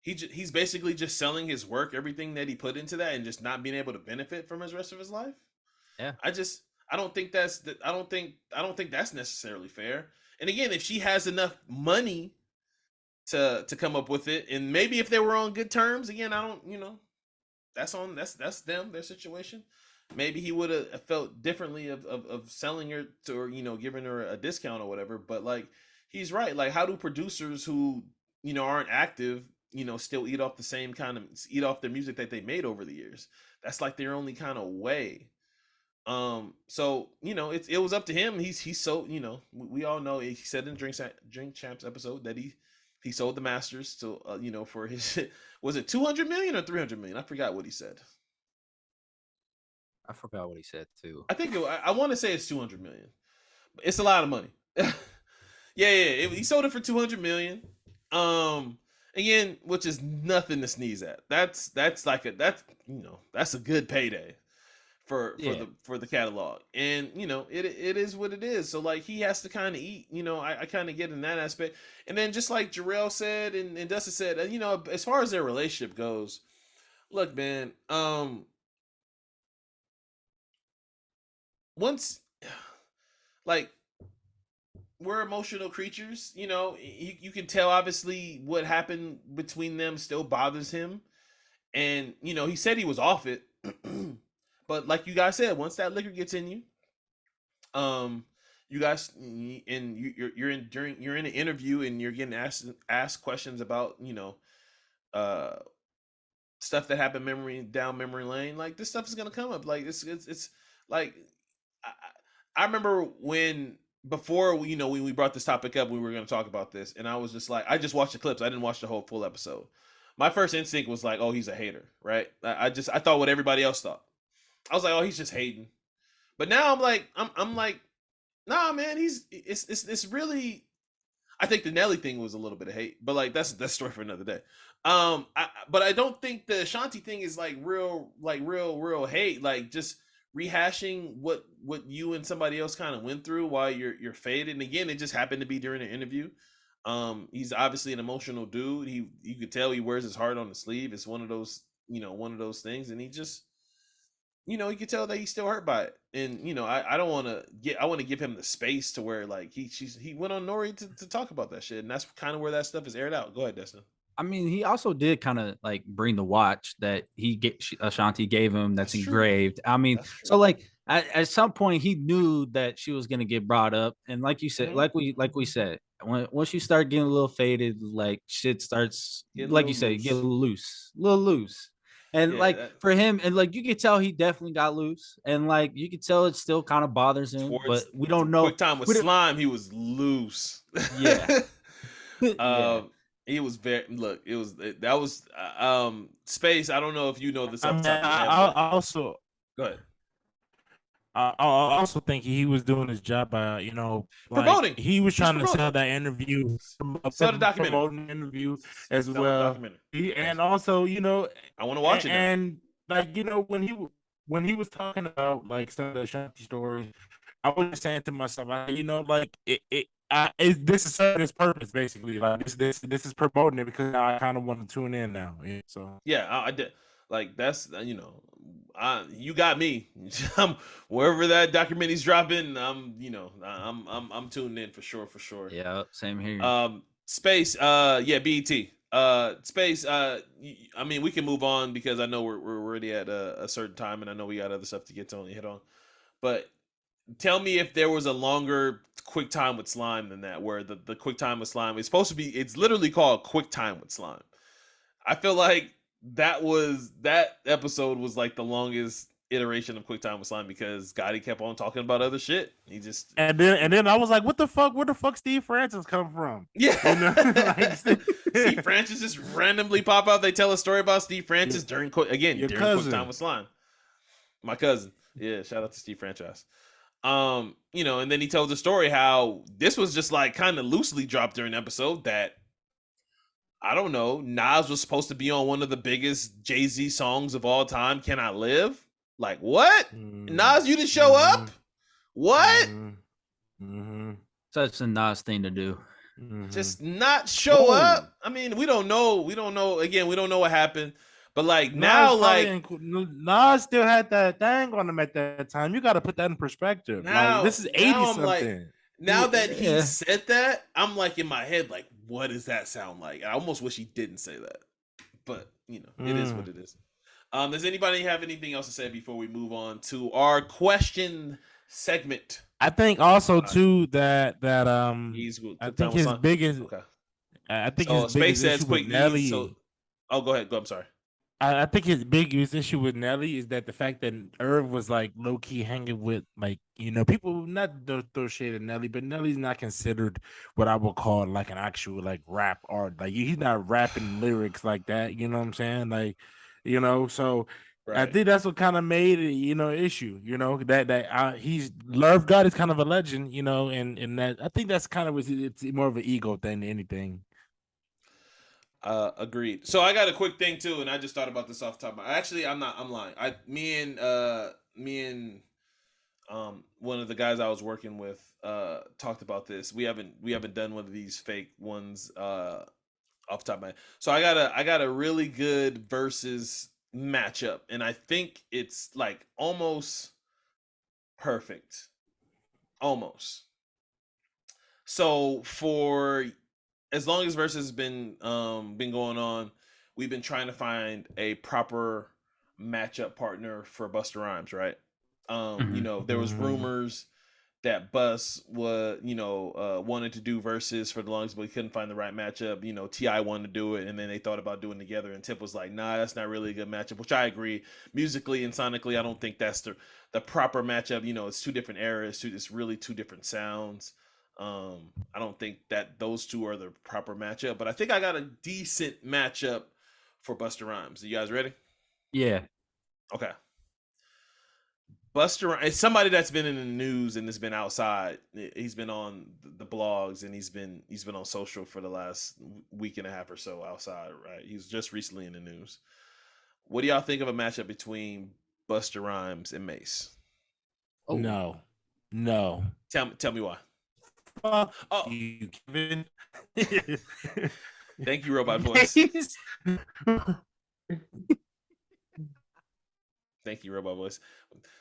he's basically just selling his work, everything that he put into that, and just not being able to benefit from his rest of his life. Yeah. I don't think that's necessarily fair. And again, if she has enough money to come up with it, and maybe if they were on good terms, again, I don't, that's them, their situation. Maybe he would have felt differently of selling her to, or giving her a discount or whatever. But like, he's right. Like, how do producers who aren't active still eat off their music that they made over the years? That's like their only kind of way. So it was up to him. He's so we all know, he said in Drink Champs episode that he sold the masters to for his was it 200 million or 300 million? I forgot what he said. I forgot what he said too. I think I want to say it's 200 million. It's a lot of money. He sold it for 200 million. Again, which is nothing to sneeze at. That's a good payday for the catalog. And it is what it is. So like, he has to kind of eat. I kind of get in that aspect. And then just like Jarrell said and Dustin said, as far as their relationship goes, look, man, once, like, we're emotional creatures, you can tell obviously what happened between them still bothers him. And, he said he was off it. But like you guys said, once that liquor gets in you, you guys, and you're in an interview and you're getting asked questions about, stuff that happened down memory lane. Like, this stuff is going to come up. Like, it's like, I remember before we brought this topic up, we were going to talk about this, and I was just like, I just watched the clips. I didn't watch the whole full episode. My first instinct was like, oh, he's a hater, right? I thought what everybody else thought. I was like, oh, he's just hating. But now I'm like, nah, man, it's really. I think the Nelly thing was a little bit of hate, but like, that's a story for another day. But I don't think the Ashanti thing is like real hate. Like, just rehashing what you and somebody else kind of went through while you're faded. And again, it just happened to be during an interview. He's obviously an emotional dude. You could tell he wears his heart on the sleeve. It's one of those things, and he just, you could tell that he's still hurt by it. And I want to give him the space to where, like, he went on Nori to talk about that shit, and that's kind of where that stuff is aired out. Go ahead, Destin. I mean, he also did kind of like bring the watch that Ashanti gave him that's engraved. I mean, so like at some point he knew that she was gonna get brought up, and like you said, like we said, once you start getting a little faded, like shit starts, like you said, get a little loose. And for him, and like you could tell he definitely got loose, and like you could tell it still kind of bothers him, but we don't know. Quick time with Slime, he was loose. Yeah. He was that was Space. I don't know if you know this. I also go ahead. I also think he was doing his job by promoting. He was trying to sell that interview, sell the documentary, promoting interview as well. And also, I want to watch it. And like when he was talking about like some of the Ashanti stories, I was just saying to myself, this is serving its purpose, basically. Like this is promoting it because I kind of want to tune in now. Yeah, so I did. Like, that's you got me. Wherever that documentary's dropping, I'm tuning in for sure. Yeah, same here. Space, BET. Space. I mean, we can move on because I know we're already at a certain time, and I know we got other stuff to get to and hit on. But tell me if there was a longer quick time with Slime than that, where the quick time with Slime is supposed to be. It's literally called Quick Time with Slime. I feel like that episode was like the longest iteration of Quick Time with Slime because Gotti kept on talking about other shit. He just and then I was like, what the fuck? Where the fuck Steve Francis come from? Yeah, Steve Francis just randomly pop out. They tell a story about Steve Francis during Quick Time with Slime. My cousin, yeah. Shout out to Steve Francis. And then he tells the story how this was just like kind of loosely dropped during the episode that, I don't know, Nas was supposed to be on one of the biggest Jay-Z songs of all time, Can I Live? Like, what? Nas, you didn't show up? What? Such a Nas thing to do. just not show up. I mean, we don't know. Again, we don't know what happened. But like now, like Nas still had that thing on him at that time. You got to put that in perspective. Now, like this is 80 I'm something. like, now that he said that, I'm like in my head, like, what does that sound like? I almost wish he didn't say that. But you know, it is what it is. Does anybody have anything else to say before we move on to our question segment? I think also too that I think his biggest I think his biggest issue with Nelly. Oh, go ahead. I'm sorry. I think his biggest issue with Nelly is that the fact that Irv was like low key hanging with like, you know, people not throw shade at Nelly, but Nelly's not considered what I would call like an actual like rap art. Like he's not rapping lyrics like that. You know what I'm saying? Like, you know, so. Right. I think that's what kind of made it, you know, issue, you know, that he's Love God is kind of a legend, you know, and that I think that's kind of it's more of an ego thing than anything. Agreed. So I got a quick thing too, and I just thought about this off the top of my. Actually, I'm lying. Me and one of the guys I was working with talked about this. We haven't done one of these fake ones off the top of my head. So I got a really good Verzuz matchup, and I think it's like almost perfect. Almost. So for as long as Verzuz has been going on, we've been trying to find a proper matchup partner for Busta Rhymes, right? You know, there was rumors that Bus was, you know, wanted to do Verzuz for the longest, but he couldn't find the right matchup. You know, Tsai wanted to do it, and then they thought about doing it together, and Tip was like, nah, that's not really a good matchup, which I agree. Musically and sonically, I don't think that's the proper matchup. You know, it's two different eras, it's really two different sounds. I don't think that those two are the proper matchup, but I think I got a decent matchup for Busta Rhymes. Are you guys ready? Yeah. Okay. Busta Rhymes is somebody that's been in the news and has been outside. He's been on the blogs and he's been on social for the last week and a half or so outside, right? He was just recently in the news. What do y'all think of a matchup between Busta Rhymes and Mace? Oh. No. Tell me why. Fuck you, Kevin. Thank you, Robot Voice. Thank you, Robot Voice.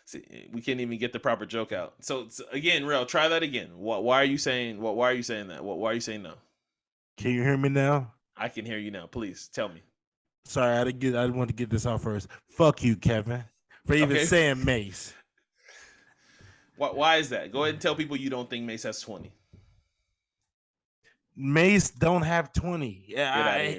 See, we can't even get the proper joke out. So again, Real, try that again. Why are you saying? Why are you saying that? Why are you saying no? Can you hear me now? I can hear you now. Please tell me. Sorry, I didn't want to get this out first. Fuck you, Kevin, for even saying Mace. Why is that? Go ahead and tell people you don't think Mace has 20. Mace don't have 20. Yeah,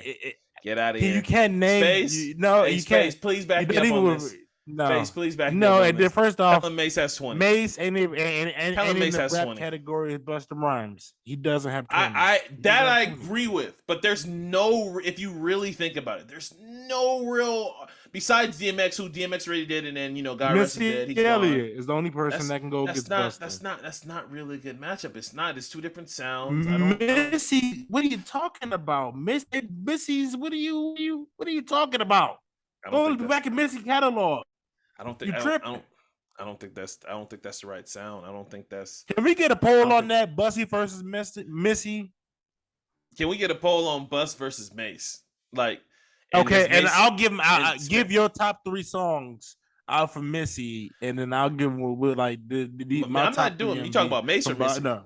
get out of here. You can't name Space. you Space, can't. please back me up on this. No. Space, please back me up. No, and then first off, tell him Mace has 20. Mace ain't in Mace the has rap 20. category of Busta Rhymes. He doesn't have 20. I agree with, but there's no, if you really think about it, there's no real besides DMX, who DMX already did, and then God rest his dead. He's Elliott is the only person that can go against Busta. That's not really a good matchup. It's not. It's two different sounds. Missy, what are you talking about? Missy's. What are you talking about? Go back in Missy catalog. I don't think that's the right sound. I don't think that's. Can we get a poll on that? Bussy versus Missy. Can we get a poll on Bus versus Mace? Like, okay, and I'll give your top 3 songs out for Missy, and then I'll give with like my I'm not doing. You talking about Mace or Missy? No,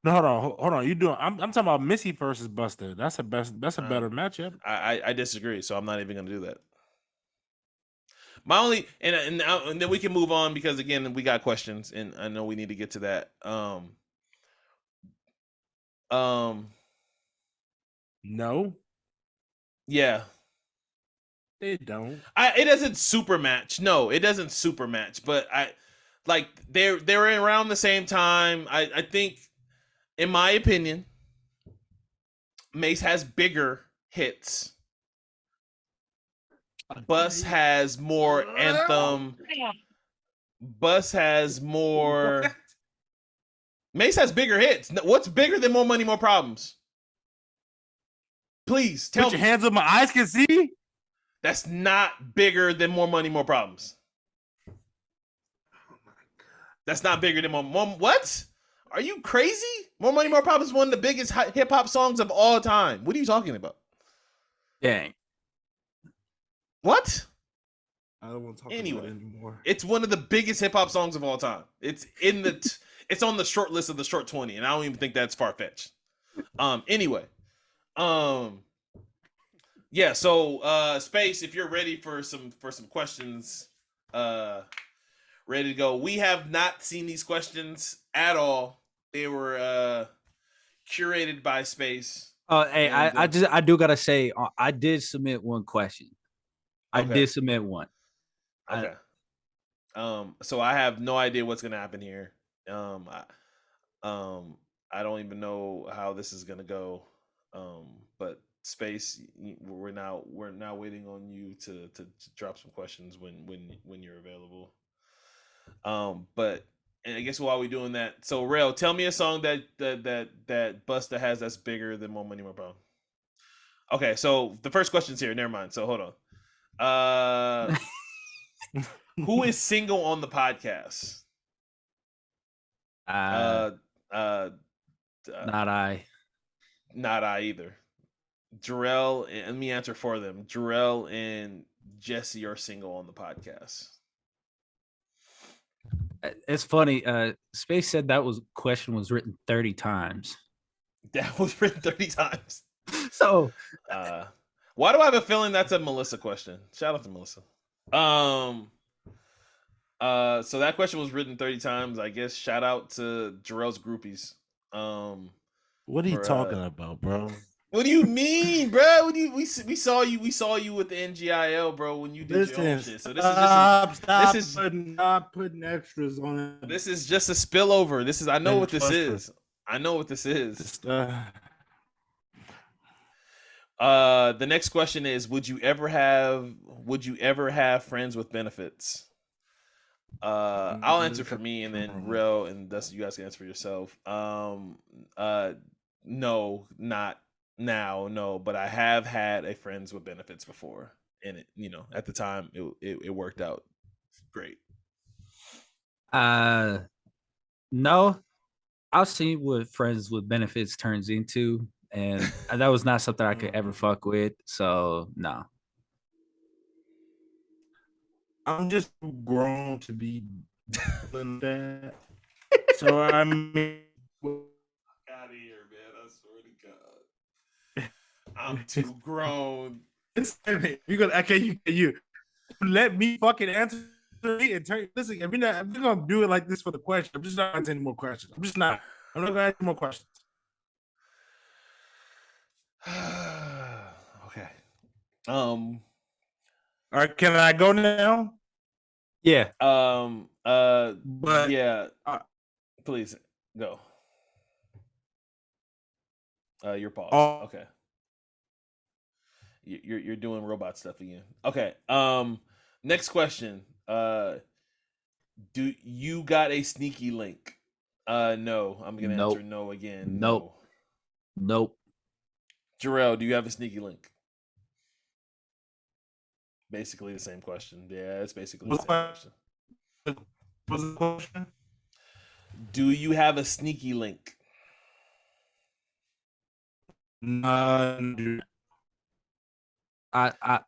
hold on. You doing? I'm talking about Missy versus Busta. That's a better matchup. I disagree. So I'm not even gonna do that. My only and then we can move on because again we got questions and I know we need to get to that. No. Yeah. They don't. It doesn't super match. No, it doesn't super match. But they're around the same time. I think, in my opinion, Mace has bigger hits. Bus has more anthem. Bus has more. What? Mace has bigger hits. What's bigger than More Money, More Problems? Please tell me. Put your hands up, my eyes can see. That's not bigger than More Money, More Problems. That's not bigger than More. What? Are you crazy? More Money, More Problems is one of the biggest hip hop songs of all time. What are you talking about? Dang. What? I don't want to talk Anyway, about it anymore. it's one of the biggest hip hop songs of all time. It's in the it's on the short list of the short 20, and I don't even think that's far fetched. Anyway, yeah. So, Space, if you're ready for some questions, ready to go. We have not seen these questions at all. They were curated by Space. Oh, hey, And, I do gotta say, I did submit one question. I Okay. did submit one. Okay. So I have no idea what's gonna happen here. I don't even know how this is gonna go. But Space, we're now waiting on you to drop some questions when you're available. But and I guess while we're doing that, so Rail, tell me a song that Busta has that's bigger than More Money, More Problem. Okay, so the first question's here. Never mind. So hold on. Who is single on the podcast? Not I. Not I either. Jarrell, and let me answer for them. Jarrell and Jessie are single on the podcast. It's funny. Space said that question was written 30 times. That was written 30 times. So why do I have a feeling that's a Melissa question? Shout out to Melissa. So that question was written 30 times. I guess shout out to Jarrell's groupies. What are you talking about, bro? What do you mean, bro? We saw you with the NGIL, bro, when you did your own shit. So this is stop putting extras on it. This is just a spillover. I know what this is. I know what this is. The next question is: Would you ever have friends with benefits? I'll answer for me, and then Real and Dustin, you guys can answer for yourself. No, not now, no, but I have had a friends with benefits before, and it, at the time it worked out great. No, I've seen what friends with benefits turns into, and that was not something I could ever fuck with. So no. I'm just grown to be doing that. So I mean, out of here, man! I swear to God, I'm too grown. You gonna you let me fucking answer and turn. Listen, if you're gonna do it like this for the question, I'm just not answering any more questions. I'm not gonna ask any more questions. Okay. All right, can I go now? Yeah. But yeah. Please go. You're paused. Okay. You're doing robot stuff again. Okay. Next question. Do you got a sneaky link? No. I'm gonna answer no again. Nope. Jarrell, do you have a sneaky link? Basically the same question. Yeah, it's basically the same question. What's the question? Do you have a sneaky link? No. I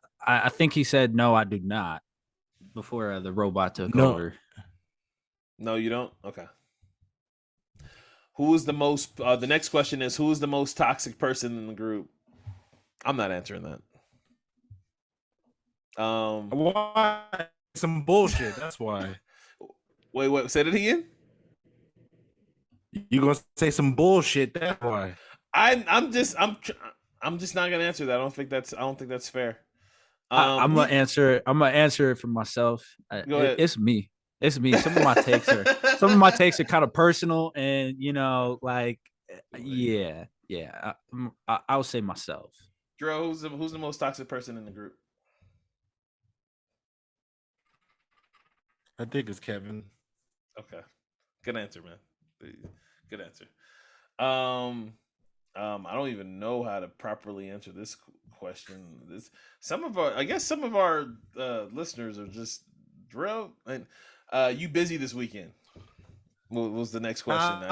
think he said no, I do not. Before the robot took over. No, you don't? Okay. Who is the most the next question is, who is the most toxic person in the group? I'm not answering that. Why? Some bullshit. That's why. Wait, say that again? You gonna say some bullshit? That's why. I'm just not gonna answer that. I don't think that's fair. I'm gonna answer it for myself. Go ahead. It's me. Some of my takes are kind of personal, and like, yeah. I'll say myself. Drew, who's the most toxic person in the group? I think it's Kevin. Okay, good answer, man. Good answer. I don't even know how to properly answer this question. Some of our listeners are just Drew. And you busy this weekend? What was the next question?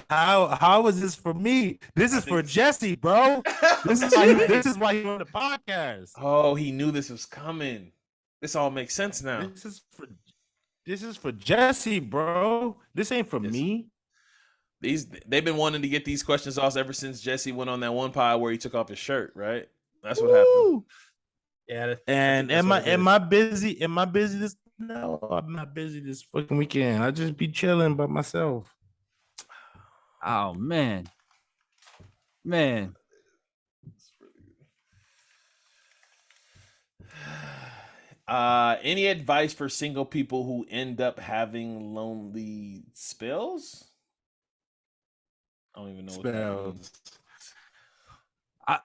How was this for me? This is for Jessie, bro. This is why he on the podcast. Oh, he knew this was coming. This all makes sense now. This is for Jessie, bro. This ain't for me. They've been wanting to get these questions off ever since Jessie went on that one pod where he took off his shirt, right? That's what happened. Yeah. And am I busy? Am I busy this? No, I'm not busy this fucking weekend. I just be chilling by myself. Oh man. Any advice for single people who end up having lonely spells? I don't even know what that means.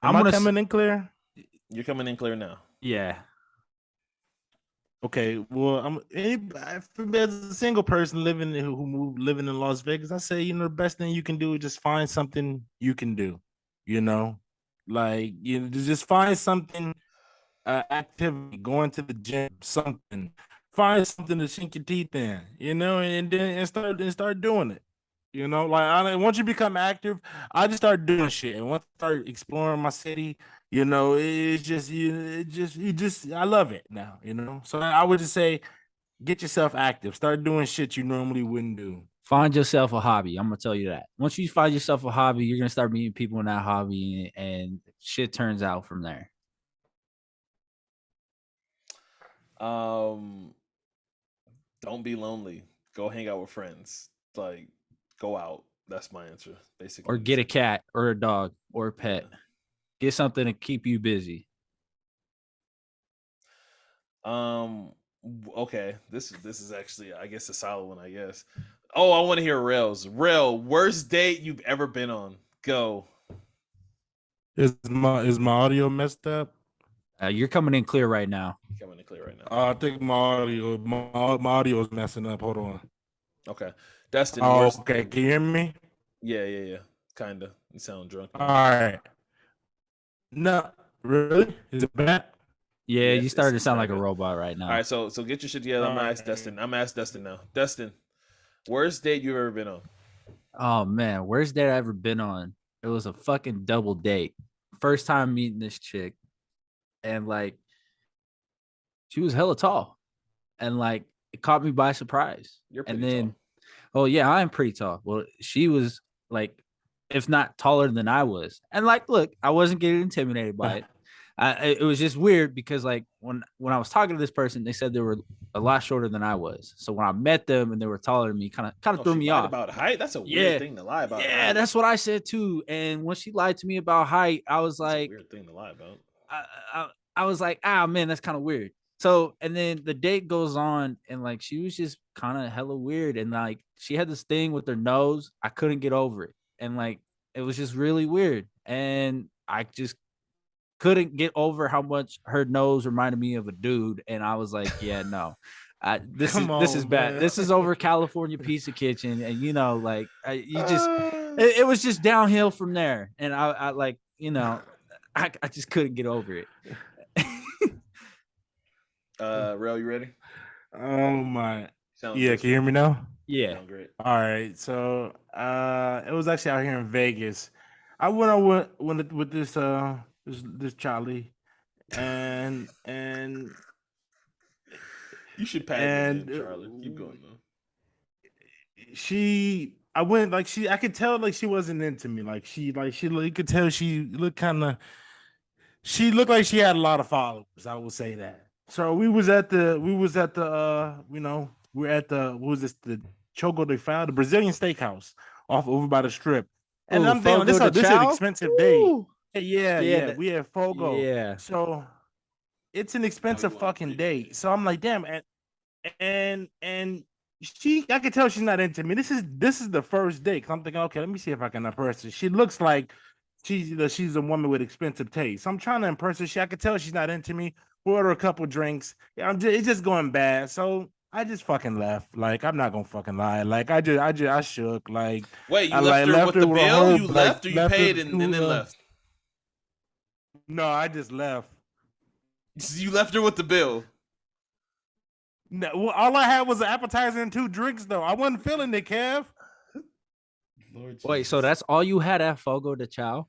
I'm coming in clear? You're coming in clear now. Yeah. Okay, well, as a single person living in Las Vegas, I say, the best thing you can do is just find something you can do, like, just find something, activity, going to the gym, something, find something to sink your teeth in, and start doing it. Like once you become active, I just start doing shit, and once I start exploring my city, it's just I love it now, So I would just say, get yourself active, start doing shit you normally wouldn't do. Find yourself a hobby. I'm gonna tell you that. Once you find yourself a hobby, you're gonna start meeting people in that hobby, and shit turns out from there. Don't be lonely. Go hang out with friends. Like, go out. That's my answer, basically. Or get a cat or a dog or a pet. Yeah. Get something to keep you busy. Okay. This is actually, I guess, a solid one, I guess. Oh, I want to hear Rail's. Rail, worst date you've ever been on. Go. Is my audio messed up? You're coming in clear right now. Coming in clear right now. I think my audio is messing up. Hold on. Okay. Dustin. Okay. Can you hear me? Yeah. Kinda. You sound drunk. All right. No, really? Is it bad? Yeah, you started to sound like a robot right now. All right, so get your shit together. I'm gonna ask Dustin now. Dustin, worst date you've ever been on? Oh man, worst date I ever been on? It was a fucking double date. First time meeting this chick, and like, she was hella tall, and like, it caught me by surprise. You're pretty tall. Oh yeah, I am pretty tall. Well, she was like, if not taller than I was, and like, look, I wasn't getting intimidated by it. It was just weird because like when I was talking to this person, they said they were a lot shorter than I was. So when I met them and they were taller than me, kind of threw me off. About height? That's a weird thing to lie about. Yeah, height. That's what I said too. And when she lied to me about height, I was like, weird thing to lie about. I was like, man, that's kind of weird. So and then the date goes on, and like she was just kind of hella weird, and like she had this thing with her nose. I couldn't get over it, and like it was just really weird, and I just couldn't get over how much her nose reminded me of a dude, and I was like, yeah, no, this is bad. This is over California Pizza Kitchen, and like it was just downhill from there, and I like I just couldn't get over it. Rel, you ready? Oh my! Can you hear me now? Yeah. Great. All right, so it was actually out here in Vegas. I went with this Charlie, and you should pass it, Charlie. Keep going though. I could tell like she wasn't into me. You could tell she looked like she had a lot of followers. I will say that. So we're at the Choco de Found, the Brazilian steakhouse over by the Strip. And I'm thinking this is an expensive date. Yeah, we have Fogo. Yeah. So it's an expensive fucking date. So I'm like, damn, and I can tell she's not into me. This is the first date. I'm thinking, okay, let me see if I can impress her. She looks like she's a woman with expensive taste. So I'm trying to impress her. I could tell she's not into me. We order a couple drinks. It's just going bad. So I just fucking left. Like, I'm not gonna fucking lie. Like, I shook. Like, wait, you left her with the bill? You left, or you paid and then left? No, I just left. You left her with the bill. No, well, all I had was an appetizer and 2 drinks, though. I wasn't feeling it, Kev. Lord Jesus. Wait, so that's all you had at Fogo de Chao?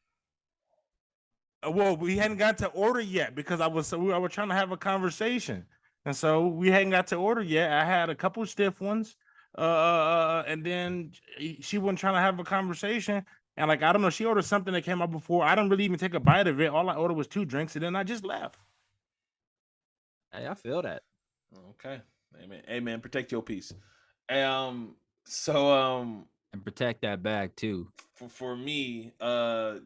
Well, we hadn't got to order yet because I was trying to have a conversation, and so we hadn't got to order yet. I had a couple stiff ones, and then she wasn't trying to have a conversation, and like I don't know, she ordered something that came out before. I didn't really even take a bite of it. All I ordered was 2 drinks, and then I just left. Hey, I feel that. Okay. Amen. Hey man, protect your peace. So And protect that bag too. for me, I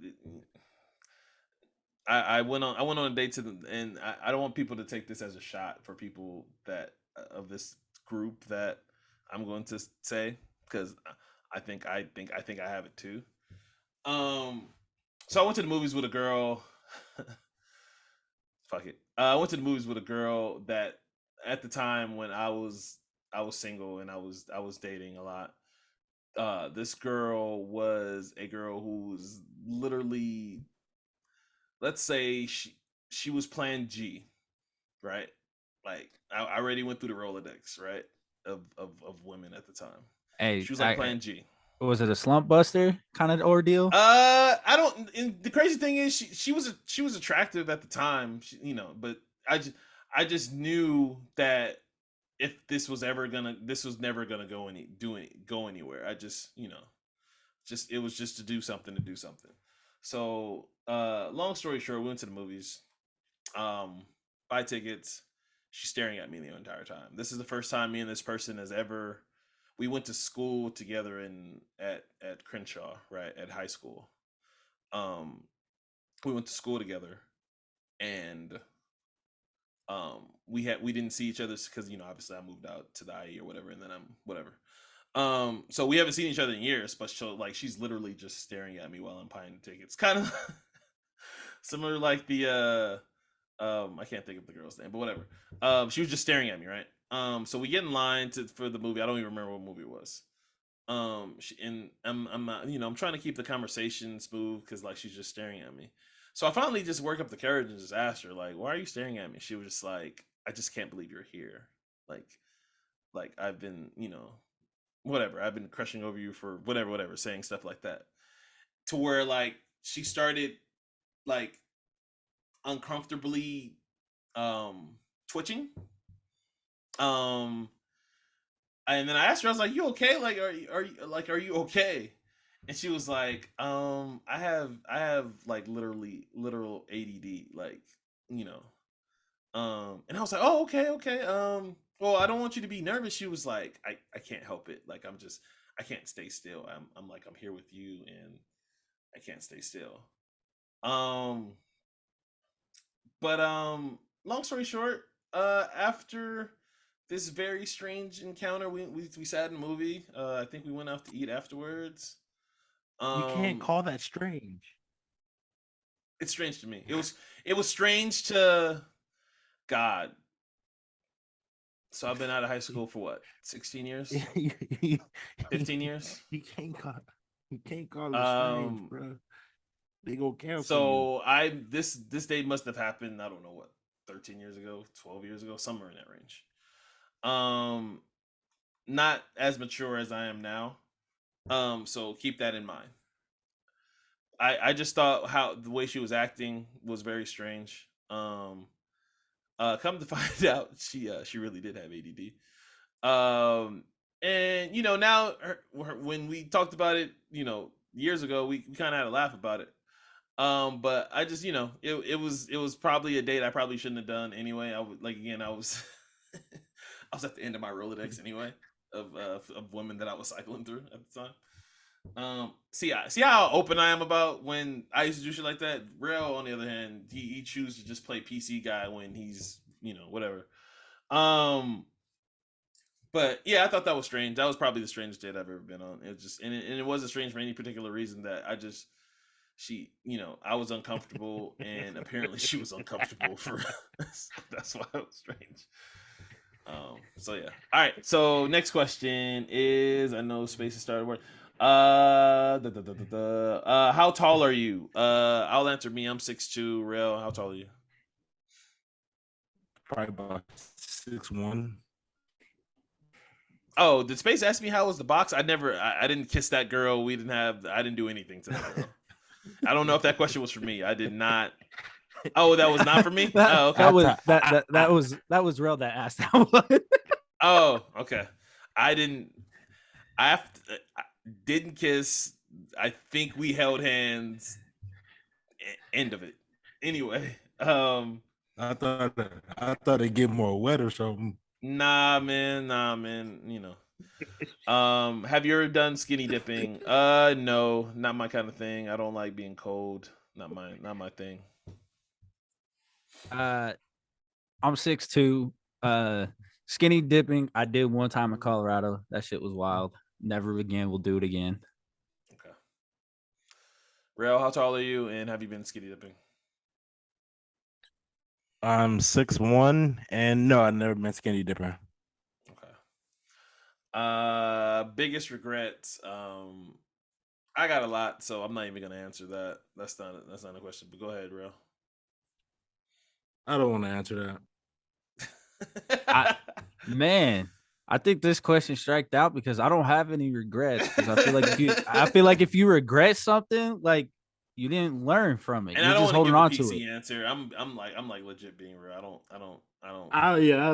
went on a date and I don't want people to take this as a shot for people that of this group that I'm going to say, because I think I have it too. So I went to the movies with a girl. Fuck it. I went to the movies with a girl that at the time when I was single and I was dating a lot. This girl was a girl who was literally, let's say she was Plan G, right? Like I already went through the Rolodex, right, of women at the time. Hey, She was like Plan G. Was it a slump buster kind of ordeal? I don't. And the crazy thing is, she was attractive at the time, but I just knew that if this was never gonna go anywhere. I just it was just to do something. So long story short, we went to the movies, buy tickets. She's staring at me the entire time. This is the first time me and this person has ever. We went to school together at Crenshaw, right, at high school. We went to school together, and we didn't see each other because obviously I moved out to the IE or whatever, and then I'm whatever. So we haven't seen each other in years, but she's literally just staring at me while I'm buying the tickets. Kind of similar like the I can't think of the girl's name, but whatever. She was just staring at me, right? So we get in line for the movie. I don't even remember what movie it was. And I'm not, I'm trying to keep the conversation smooth because like she's just staring at me. So I finally just work up the courage and just asked her, like, why are you staring at me? She was just like, I just can't believe you're here. Like I've been, whatever. I've been crushing over you for whatever, saying stuff like that. To where like she started like uncomfortably twitching. And then I asked her, I was like, "You okay? Like, are you okay?" And she was like, I have like literal ADD, like, And I was like, "Oh, okay. Well, I don't want you to be nervous." She was like, I can't help it. Like, I can't stay still. I'm here with you, and I can't stay still. But long story short, after this very strange encounter, we sat in a movie. I think we went out to eat afterwards. You can't call that strange. It's strange to me. It was strange to God. So I've been out of high school for what, 16 years? 15 years? You can't call it strange, bro. They go cancel. So this date must have happened, I don't know what, 13 years ago, 12 years ago, somewhere in that range. Not as mature as I am now. So keep that in mind. I just thought how the way she was acting was very strange. Come to find out, she really did have ADD. And now when we talked about it, years ago, we kind of had a laugh about it. But I just, it was probably a date I probably shouldn't have done anyway. I was I was at the end of my Rolodex anyway of women that I was cycling through at the time. See how open I am about when I used to do shit like that. Rail, on the other hand, he chooses to just play PC guy when he's whatever. But yeah, I thought that was strange. That was probably the strangest date I've ever been on. It just and it wasn't strange for any particular reason that I was uncomfortable and apparently she was uncomfortable for that's why it was strange. So yeah. All right. So next question is, I know space has started work. How tall are you? I'll answer me. I'm 6'2". Real. How tall are you? Probably about 6'1". Oh, did Space ask me how was the box? I didn't kiss that girl. I didn't do anything to that girl. I don't know if that question was for me. I did not. Oh, that was not for me. Oh, okay. That was real that asked that one. Oh, okay. I didn't. I didn't kiss. I think we held hands. End of it. Anyway, I thought it'd get more wet or something. Nah, man. You know. Have you ever done skinny dipping? No, not my kind of thing. I don't like being cold. Not my thing. I'm 6'2". Skinny dipping, I did one time in Colorado. That shit was wild. Never again. We'll do it again. Okay. Rail, how tall are you, and have you been skinny dipping? I'm 6'1", and no, I've never been skinny dipping. Okay. Biggest regrets. I got a lot, so I'm not even gonna answer that. That's not a question. But go ahead, Rail. I don't want to answer that. I think this question striked out because I don't have any regrets. Because I feel like if you regret something, like you didn't learn from it. And you're I don't just want to holding give a on to PC it. answer. I'm like legit being real. I don't. I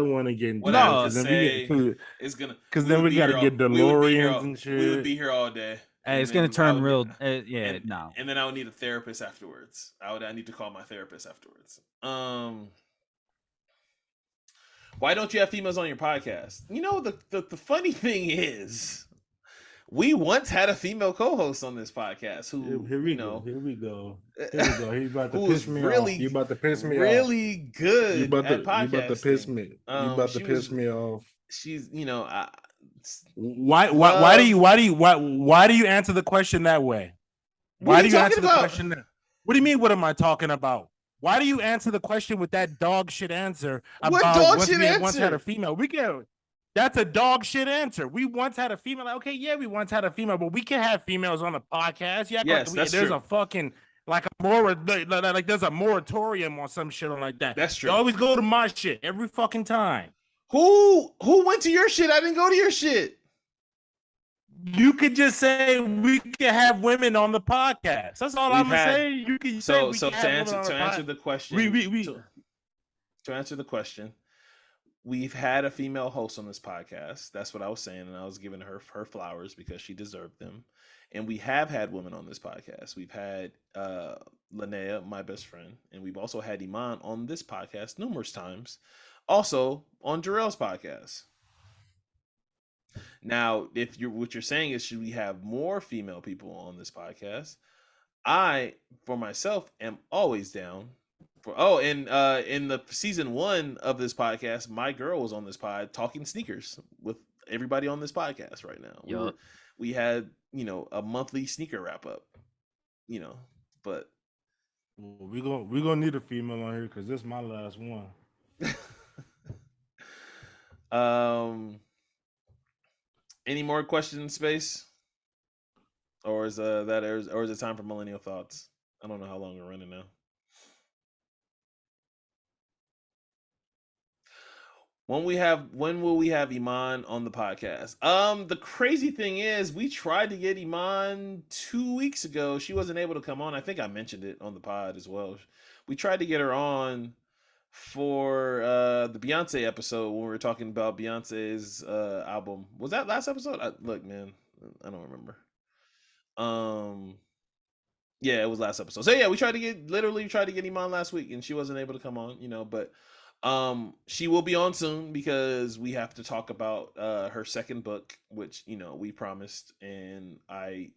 want to get into what I have to say is gonna because then we got to get DeLoreans and shit. We would be here all day. Hey, it's gonna turn real. No. And then I would need a therapist afterwards. I need to call my therapist afterwards. Why don't you have females on your podcast? You know, the funny thing is, we once had a female co-host on this podcast who, Here we go. He's about to piss me off. You about to piss me off. Really good at podcasting. You about to piss me. You about to piss me off. She's, why do you answer the question that way? Why do you answer the question that? What do you mean? What am I talking about? Why do you answer the question with that dog shit answer about once had a female? That's a dog shit answer. We once had a female. Okay, yeah, we once had a female, but we can have females on the podcast. Yeah, yes, there's true. A fucking like there's a moratorium on some shit like that. That's true. You always go to my shit every fucking time. Who went to your shit? I didn't go to your shit. You could just say we can have women on the podcast. That's all I'm gonna say. You can say we can have women on the podcast. Answer the question. To answer the question, we've had a female host on this podcast. That's what I was saying, and I was giving her flowers because she deserved them. And we have had women on this podcast. We've had Linnea, my best friend, and we've also had Iman on this podcast numerous times. Also on Jarrell's podcast. Now, what you're saying is, should we have more female people on this podcast? I, for myself, am always down. In the season 1 of this podcast, my girl was on this pod talking sneakers with everybody on this podcast right now. Yep. We had, a monthly sneaker wrap up, but we're gonna need a female on here because this is my last one. Any more questions, Space? Or is it time for Millennial Thoughts? I don't know how long we're running now. When will we have Iman on the podcast? The crazy thing is, we tried to get Iman 2 weeks ago. She wasn't able to come on. I think I mentioned it on the pod as well. We tried to get her on for the Beyonce episode when we were talking about Beyonce's album. Was that last episode? Look, man, I don't remember. Yeah, it was last episode. So yeah, we tried to get Iman last week, and she wasn't able to come on. But she will be on soon because we have to talk about her second book, which we promised, and I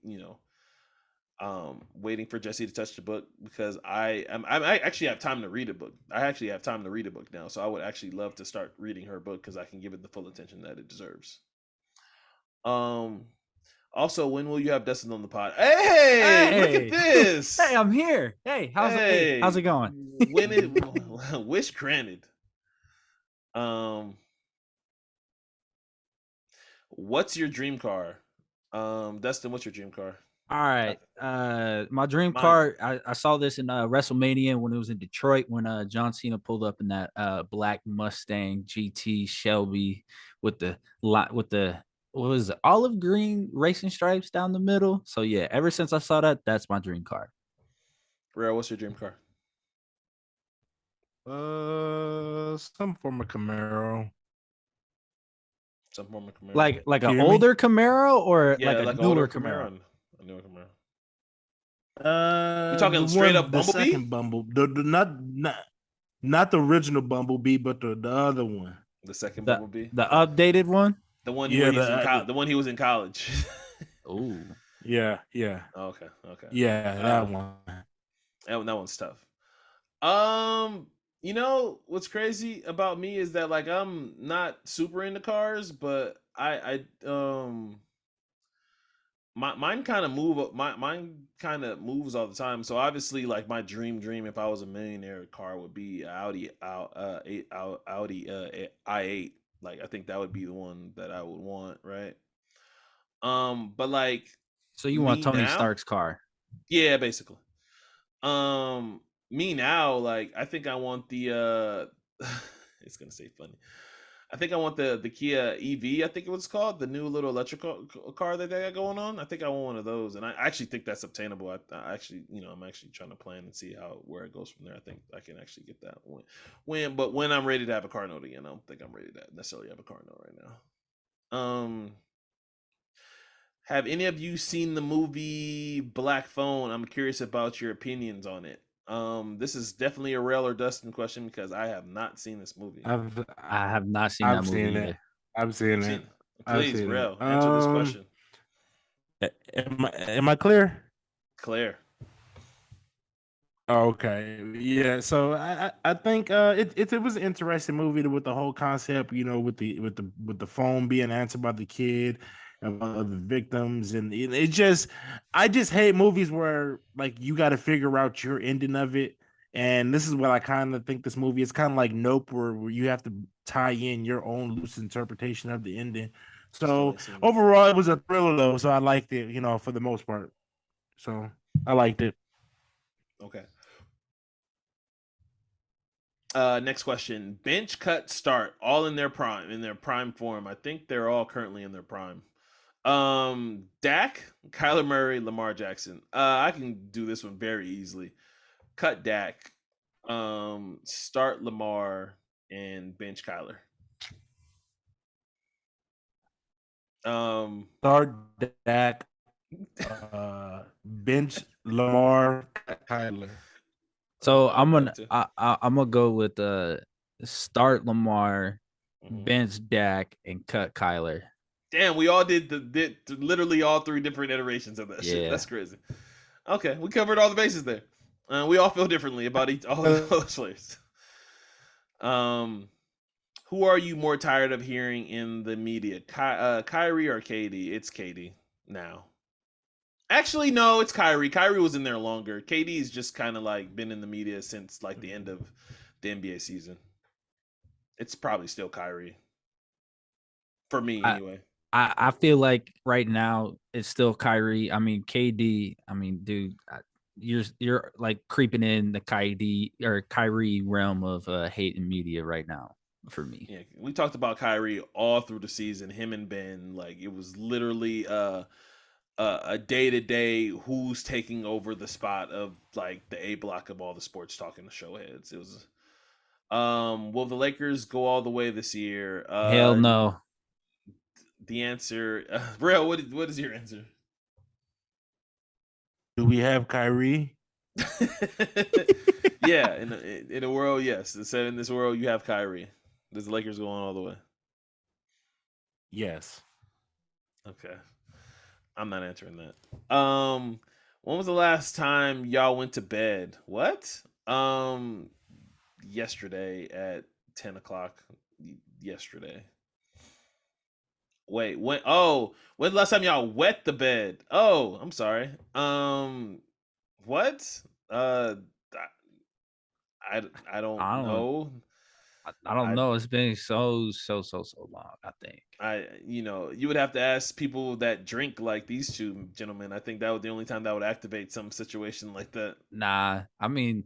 waiting for Jessie to touch the book because I actually have time to read a book. I actually have time to read a book now, so I would actually love to start reading her book because I can give it the full attention that it deserves. Also, when will you have Dustin on the pod? Hey, look at this. Hey, I'm here. Hey, how's it going? Wish granted. What's your dream car? Dustin, what's your dream car? All right. My dream car, I saw this in WrestleMania when it was in Detroit when John Cena pulled up in that black Mustang GT Shelby with the what was it, olive green racing stripes down the middle. So yeah, ever since I saw that, that's my dream car. Rare, what's your dream car? Some form of Camaro. Some form of Camaro. Like Can an you hear me? older Camaro or yeah, like a an newer older Camaro? and a newer Camaro. You talking straight up the Bumblebee? second not the original Bumblebee, but the other one. The second The Bumblebee, updated one. the one Yeah, when he's in the one he was in college. Ooh. Yeah. Okay. Yeah, that one. That one's tough. You know what's crazy about me is that like I'm not super into cars, but mine kind of mine kind of moves all the time. So obviously, like my dream if I was a millionaire car would be Audi i8. Like I think that would be the one that I would want, right? But like So you want me Tony now, Stark's car? yeah, basically. Me now, like I think I want the it's gonna say funny. I think I want the Kia EV. I think it was called the new little electrical car that they got going on. I think I want one of those, and I actually think that's obtainable. I actually, I'm actually trying to plan and see where it goes from there. I think I can actually get that when I'm ready to have a car note again. I don't think I'm ready to necessarily have a car note right now. Have any of you seen the movie Black Phone? I'm curious about your opinions on it. This is definitely a Rail or Dustin question because I have not seen this movie. I have not seen that movie either. I've seen it. Please, Rail, answer this question. Am I clear? Claire. Okay, yeah. So I think it was an interesting movie with the whole concept, with the phone being answered by the kid of the victims, and I just hate movies where like you got to figure out your ending of it, and this is what I kind of think this movie is kind of like Nope, where you have to tie in your own loose interpretation of the ending. So overall, it was a thriller though, so I liked it, for the most part. So I liked it. Okay. Next question. Bench, cut, start, all in their prime form. I think they're all currently in their prime. Dak, Kyler Murray, Lamar Jackson. I can do this one very easily. Cut Dak, start Lamar, and bench Kyler. Start Dak, bench Lamar, Kyler. So I'm gonna go with start Lamar, bench Dak, and cut Kyler. Damn, we all did literally all three different iterations of that shit. That's crazy. Okay, we covered all the bases there. We all feel differently about all those players. Who are you more tired of hearing in the media, Kyrie or KD? It's KD now. Actually, no, it's Kyrie. Kyrie was in there longer. KD's just kind of like been in the media since like the end of the NBA season. It's probably still Kyrie. For me, anyway. I feel like right now it's still Kyrie. I mean, KD. I mean, dude, you're like creeping in the KD or Kyrie realm of hate and media right now for me. Yeah, we talked about Kyrie all through the season. Him and Ben, like it was literally a day-to-day who's taking over the spot of like the A block of all the sports talking the show heads. It was will the Lakers go all the way this year? Hell no. The answer, Real, what is your answer? Do we have Kyrie? Yeah, in a world, yes. In this world, you have Kyrie. Does the Lakers go on all the way? Yes. Okay. I'm not answering that. When was the last time y'all went to bed? What? Yesterday at 10 o'clock. Yesterday. Wait, when? Oh, when's the last time y'all wet the bed? Oh, I'm sorry. What? I don't know. I don't know. It's been so long. I think. You would have to ask people that drink like these two gentlemen. I think that was the only time that would activate some situation like that. Nah, I mean,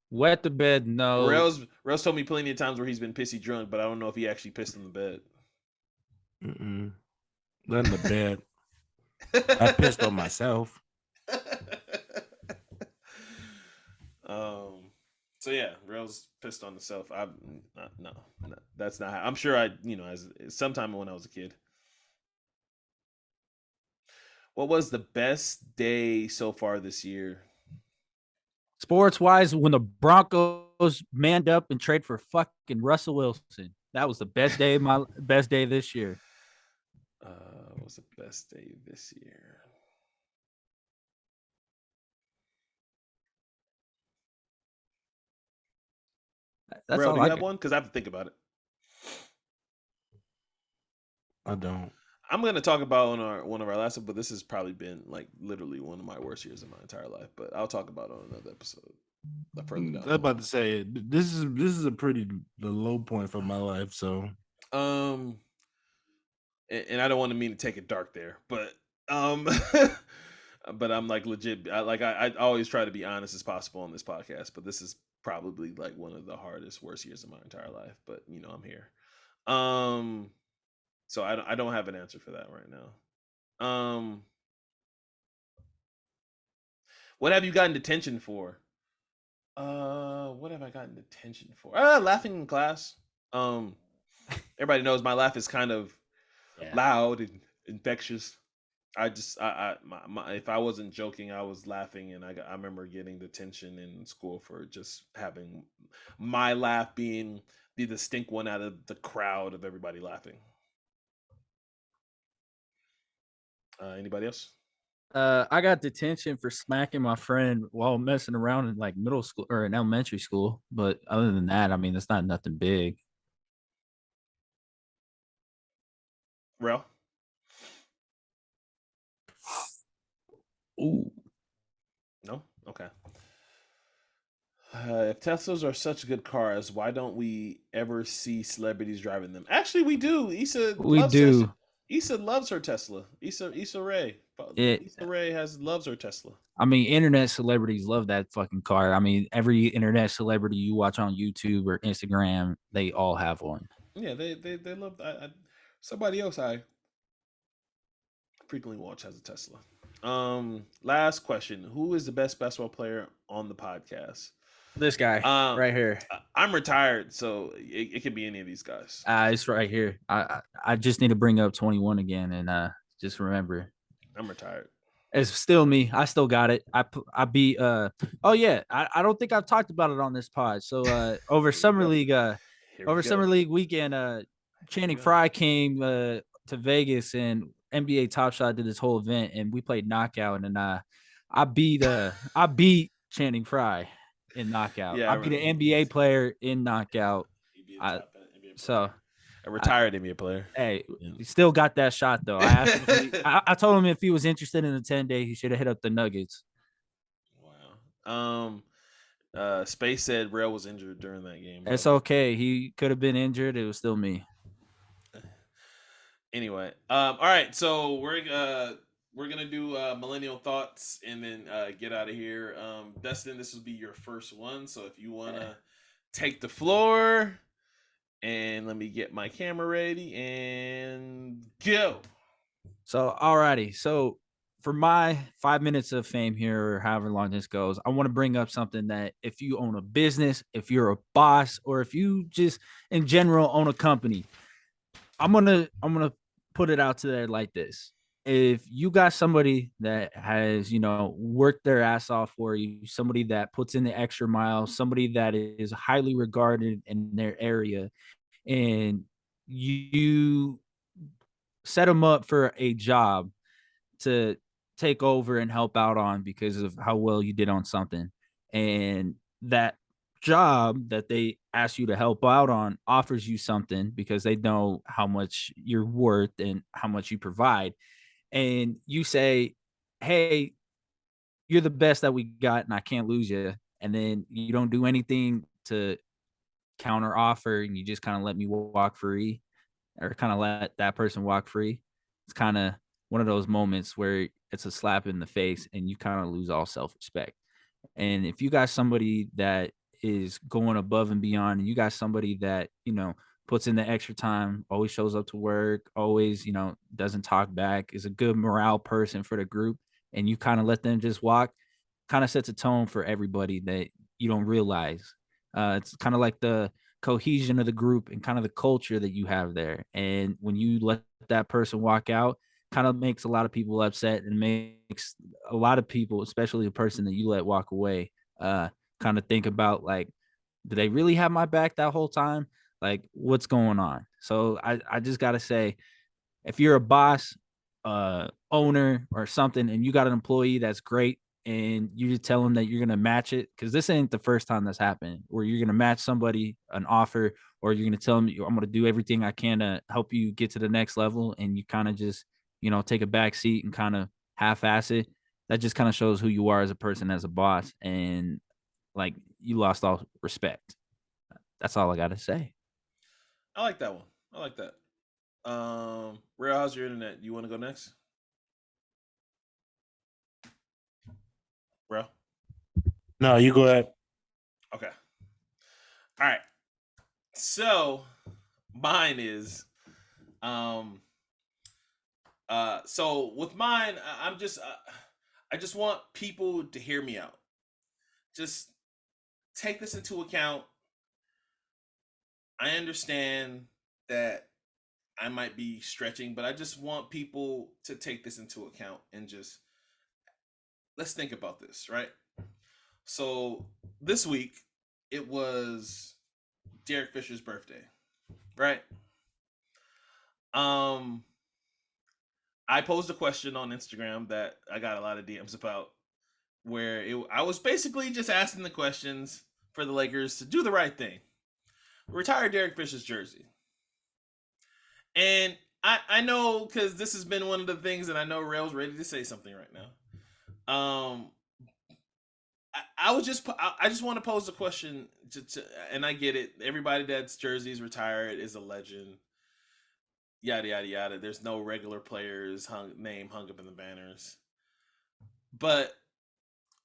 wet the bed. No. Rails told me plenty of times where he's been pissy drunk, but I don't know if he actually pissed in the bed. Nothing but bad. I pissed on myself. So yeah, Rail's pissed on himself. No, that's not how. I'm sure as sometime when I was a kid. What was the best day so far this year? Sports wise, when the Broncos manned up and trade for fucking Russell Wilson, that was the best day of my best day this year. What was the best day this year? That's Bro, all do you I have got. one? Because I have to think about it. I don't. I'm gonna talk about one of our last, but this has probably been like literally one of my worst years of my entire life. But I'll talk about it on another episode. Further down I was the about line. to say this is a pretty the low point for my life. So And I don't want to mean to take it dark there, but but I'm like legit. I always try to be honest as possible on this podcast, but this is probably like one of the hardest, worst years of my entire life. But I'm here. So I don't have an answer for that right now. What have you gotten detention for? What have I gotten detention for? Laughing in class. Everybody knows my laugh is kind of loud and infectious. If I wasn't joking, I was laughing, and I remember getting detention in school for just having my laugh being the distinct one out of the crowd of everybody laughing. Anybody else? I got detention for smacking my friend while messing around in like middle school or in elementary school. But other than that, I mean, it's not nothing big. Rel? Ooh. No? Okay. If Teslas are such good cars, why don't we ever see celebrities driving them? Actually, we do. We do. Issa loves her Tesla. Issa Rae. Issa Rae loves her Tesla. I mean, internet celebrities love that fucking car. I mean, every internet celebrity you watch on YouTube or Instagram, they all have one. Yeah, they love. Somebody else I frequently watch has a Tesla. Last question: who is the best basketball player on the podcast? This guy right here. I'm retired, so it could be any of these guys. It's right here. I just need to bring up 21 again and just remember. I'm retired. It's still me. I still got it. I beat oh yeah. I don't think I've talked about it on this pod. So over Summer League Summer League weekend, Channing Frye came to Vegas and NBA Top Shot did this whole event and we played knockout and I beat Channing Frye in knockout. Yeah, I beat an NBA player in knockout. So a retired NBA player. Hey, he still got that shot though. I asked him I told him if he was interested in the 10-day, he should have hit up the Nuggets. Wow. Space said Rail was injured during that game. It's okay. He could have been injured. It was still me. Anyway, all right. So we're gonna do millennial thoughts and then get out of here. Dustin, this will be your first one. So if you wanna take the floor. And let me get my camera ready and go. So, alrighty. So, for my 5 minutes of fame here, or however long this goes, I want to bring up something that if you own a business, if you're a boss, or if you just in general own a company, I'm gonna put it out to there like this. If you got somebody that has, worked their ass off for you, somebody that puts in the extra mile, somebody that is highly regarded in their area, and you set them up for a job to take over and help out on because of how well you did on something, and that job that they ask you to help out on offers you something because they know how much you're worth and how much you provide, and you say, hey, you're the best that we got and I can't lose you, and then you don't do anything to counter offer and you just kind of let me walk free or kind of let that person walk free. It's kind of one of those moments where it's a slap in the face and you kind of lose all self-respect. And if you got somebody that is going above and beyond and you got somebody that, puts in the extra time, always shows up to work, always, doesn't talk back, is a good morale person for the group, and you kind of let them just walk, kind of sets a tone for everybody that you don't realize. It's kind of like the cohesion of the group and kind of the culture that you have there. And when you let that person walk out, kind of makes a lot of people upset and makes a lot of people, especially the person that you let walk away, kind of think about like, do they really have my back that whole time? Like, what's going on? So I just gotta say, if you're a boss, owner or something, and you got an employee that's great, and you just tell them that you're gonna match it, because this ain't the first time that's happened, where you're gonna match somebody an offer, or you're gonna tell them I'm gonna do everything I can to help you get to the next level, and you kind of just take a back seat and kind of half-ass it. That just kind of shows who you are as a person, as a boss, and like you lost all respect. That's all I gotta say. I like that one. I like that. Real, how's your internet? You want to go next? Bro? No, you go ahead. Okay. All right. So mine is so with mine, I just want people to hear me out. Just take this into account. I understand that I might be stretching, but I just want people to take this into account and just let's think about this, right? So this week it was Derek Fisher's birthday, right? I posed a question on Instagram that I got a lot of DMs about, where I was basically just asking the questions for the Lakers to do the right thing, retire Derek Fisher's jersey. And I know, because this has been one of the things, and I know Rail's ready to say something right now. I just want to pose a question and I get it. Everybody that's jerseys retired is a legend. Yada yada yada. There's no regular players name hung up in the banners, but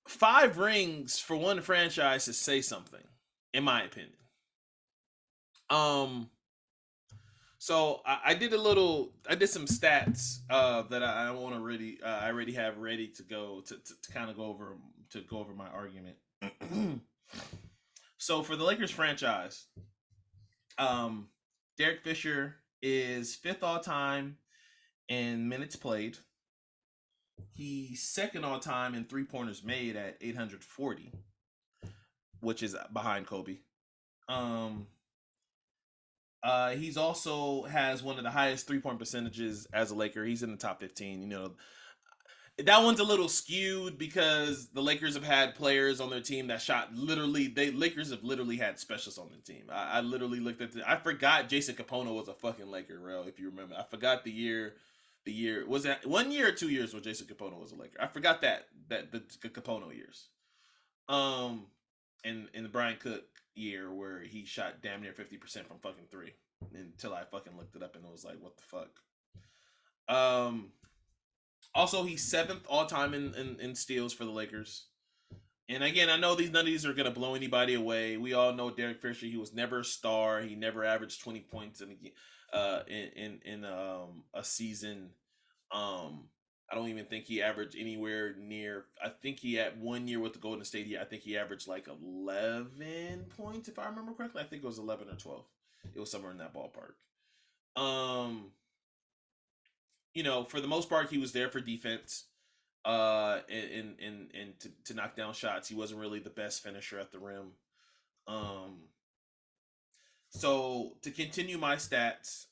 5 rings for one franchise to say something, in my opinion. So I did some stats that I want to really I already have ready to go to kind of go over my argument. So for the Lakers franchise, Derek Fisher is 5th all time in minutes played. He's 2nd all time in 3-pointers made at 840, which is behind Kobe. He's also has one of the highest 3-point percentages as a Laker. He's in the top 15. That one's a little skewed because the Lakers have had players on their team that shot Lakers have literally had specialists on the team. I literally looked at I forgot Jason Capono was a fucking Laker, bro, if you remember. I forgot the year was that 1 year or 2 years where Jason Capono was a Laker. I forgot that the Capono years. In the Brian Cook year where he shot damn near 50% from fucking 3 until I fucking looked it up and it was like, what the fuck. Also, he's 7th all time in steals for the Lakers. And again, I know none of these are gonna blow anybody away. We all know Derek Fisher. He was never a star. He never averaged 20 points in a season. I don't even think he averaged anywhere near. I think he had 1 year with the Golden State. I think he averaged like 11 points, if I remember correctly. I think it was 11 or 12. It was somewhere in that ballpark. For the most part, he was there for defense, and to knock down shots. He wasn't really the best finisher at the rim. So to continue my stats,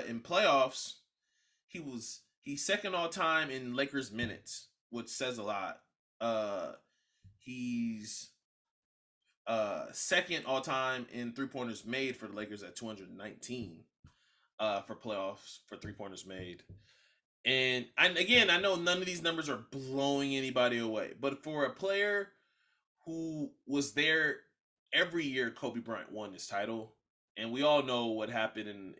in playoffs, he's 2nd all time in Lakers minutes, which says a lot. He's 2nd all time in 3-pointers made for the Lakers at 219 for playoffs for 3-pointers made. And again, I know none of these numbers are blowing anybody away, but for a player who was there every year Kobe Bryant won his title, and we all know what happened, and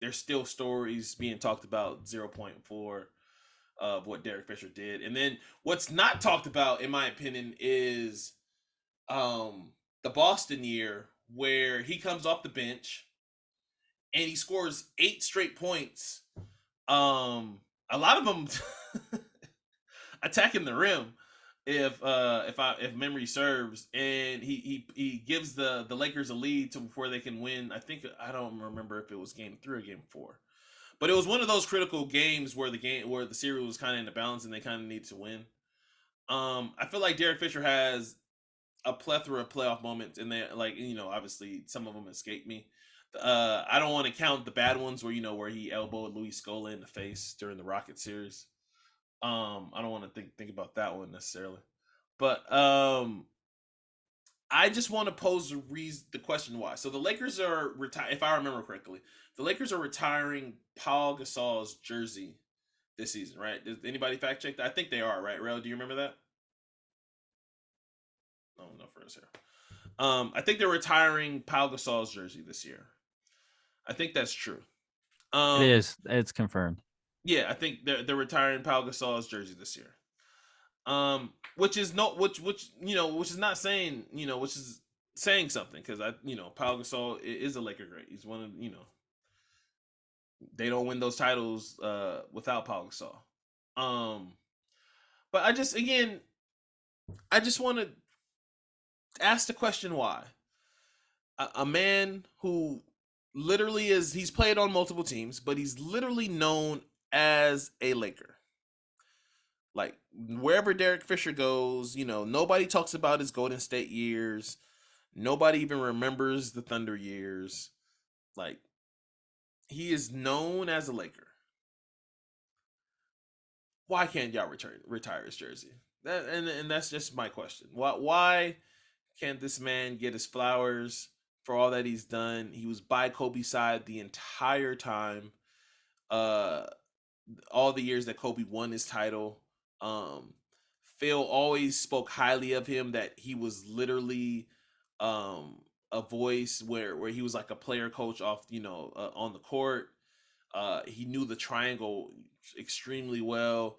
there's still stories being talked about 0.4 of what Derek Fisher did. And then what's not talked about, in my opinion, is the Boston year where he comes off the bench and he scores 8 straight points. A lot of them attacking the rim, if memory serves, and he gives the Lakers a lead to before they can win. I don't remember if it was game 3 or game 4, but it was one of those critical games where the series was kind of in the balance and they kind of needed to win. I feel like Derek Fisher has a plethora of playoff moments, and they obviously some of them escape me. I don't want to count the bad ones where he elbowed Luis Scola in the face during the Rocket series. I don't want to think about that one necessarily, but I just want to pose the question why. So the Lakers are if I remember correctly, the Lakers are retiring Paul Gasol's jersey this season, right? Does anybody fact check that? I think they are, right? Rel, do you remember that? No, for us here. I think they're retiring Paul Gasol's jersey this year. I think that's true. It is. It's confirmed. Yeah, I think they're retiring Paul Gasol's jersey this year. Which is not saying, which is saying something, because Paul Gasol is a Laker great. He's one of, they don't win those titles without Paul Gasol. But I just want to ask the question why. A man who literally he's played on multiple teams, but he's literally known as a Laker. Like, wherever Derek Fisher goes, nobody talks about his Golden State years. Nobody even remembers the Thunder years. Like, he is known as a Laker. Why can't y'all retire his jersey? And that's just my question. Why can't this man get his flowers for all that he's done? He was by Kobe's side the entire time. All the years that Kobe won his title. Phil always spoke highly of him, that he was literally a voice where he was like a player coach off, on the court. He knew the triangle extremely well,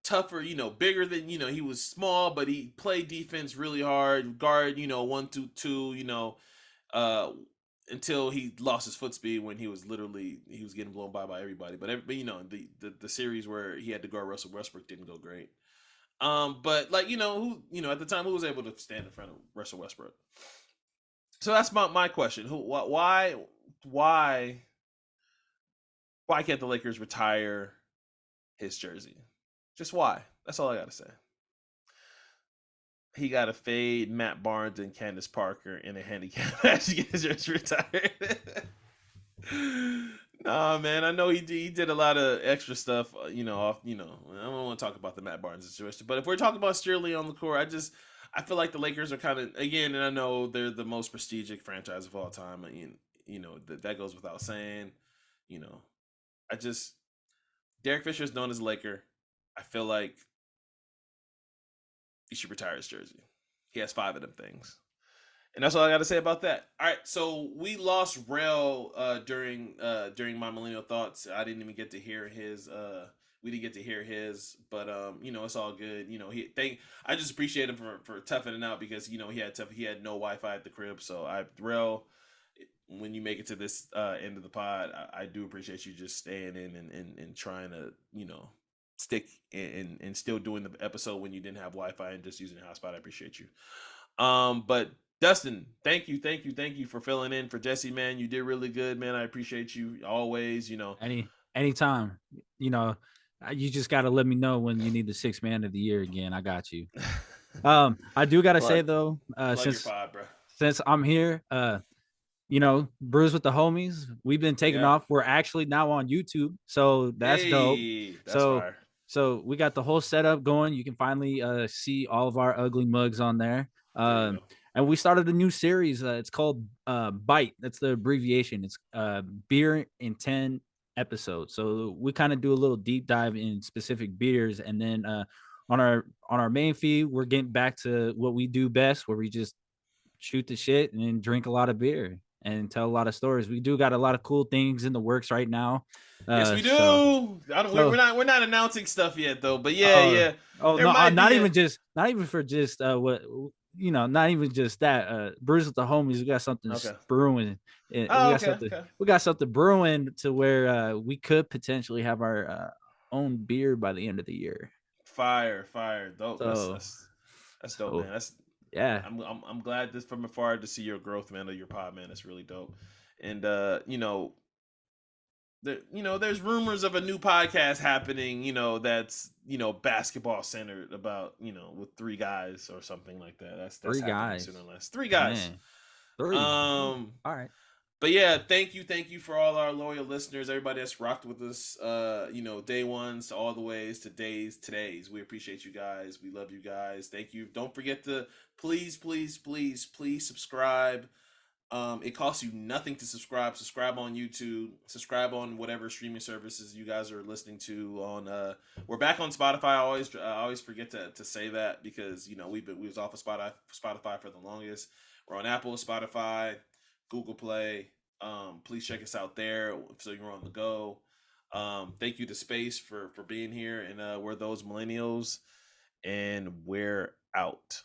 tougher, bigger than, he was small, but he played defense really hard, guard, 1 2 2, until he lost his foot speed when he was getting blown by everybody. But the series where he had to guard Russell Westbrook didn't go great. But at the time, who was able to stand in front of Russell Westbrook? So that's my question. Why can't the Lakers retire his jersey? Just why? That's all I gotta say. He got to fade Matt Barnes and Candace Parker in a handicap match to get his jersey retired. Nah, man, I know he did a lot of extra stuff, I don't want to talk about the Matt Barnes situation, but if we're talking about strictly on the court, I feel like the Lakers are kind of, again, and I know they're the most prestigious franchise of all time. That goes without saying. Derek Fisher is known as a Laker. I feel like he should retire his jersey. He has 5 of them things. And that's all I got to say about that. All right, so we lost Rel during my Millennial Thoughts. I didn't even get to hear his. We didn't get to hear his, but it's all good. I just appreciate him for toughing it out, because he had no Wi-Fi at the crib. So Rel, when you make it to this end of the pod, I do appreciate you just staying in and trying to stick and still doing the episode when you didn't have Wi-Fi and just using a hotspot. I appreciate you. But Dustin, thank you for filling in for Jessie, man. You did really good, man. I appreciate you always. Anytime. You just got to let me know when you need the 6th man of the year again. I got you. I do got to say though, since I'm here, Brews with the Homies, we've been taking off. We're actually now on YouTube, so that's dope. That's fire. So we got the whole setup going. You can finally see all of our ugly mugs on there. And we started a new series. It's called Bite. That's the abbreviation. It's beer in 10 episodes. So we kind of do a little deep dive in specific beers, and then on our main feed, we're getting back to what we do best, where we just shoot the shit and then drink a lot of beer and tell a lot of stories. We do got a lot of cool things in the works right now. Yes, we do. We're not announcing stuff yet though, but yeah. Oh no, not even for just what not even just that. Bruce with the homies, we got something Okay. brewing. We Oh, got okay. we got something brewing to where we could potentially have our own beer by the end of the year. Fire, dope. So, That's dope, man. That's yeah. I'm glad this from afar to see your growth, man, of your pod, man. It's really dope. And there's rumors of a new podcast happening, that's basketball centered about, with three guys or something like that. That's Three happening guys. soon or less. Three guys. Man. Three. All right. But yeah, thank you for all our loyal listeners, everybody that's rocked with us, day ones to all the ways to today's. We appreciate you guys. We love you guys. Thank you. Don't forget to please subscribe. It costs you nothing to subscribe. Subscribe on YouTube. Subscribe on whatever streaming services you guys are listening to. We're back on Spotify. I always forget to say that because we was off of Spotify for the longest. We're on Apple, Spotify, Google Play. Please check us out there so you're on the go. Thank you to Space for being here, and we're those millennials, and we're out.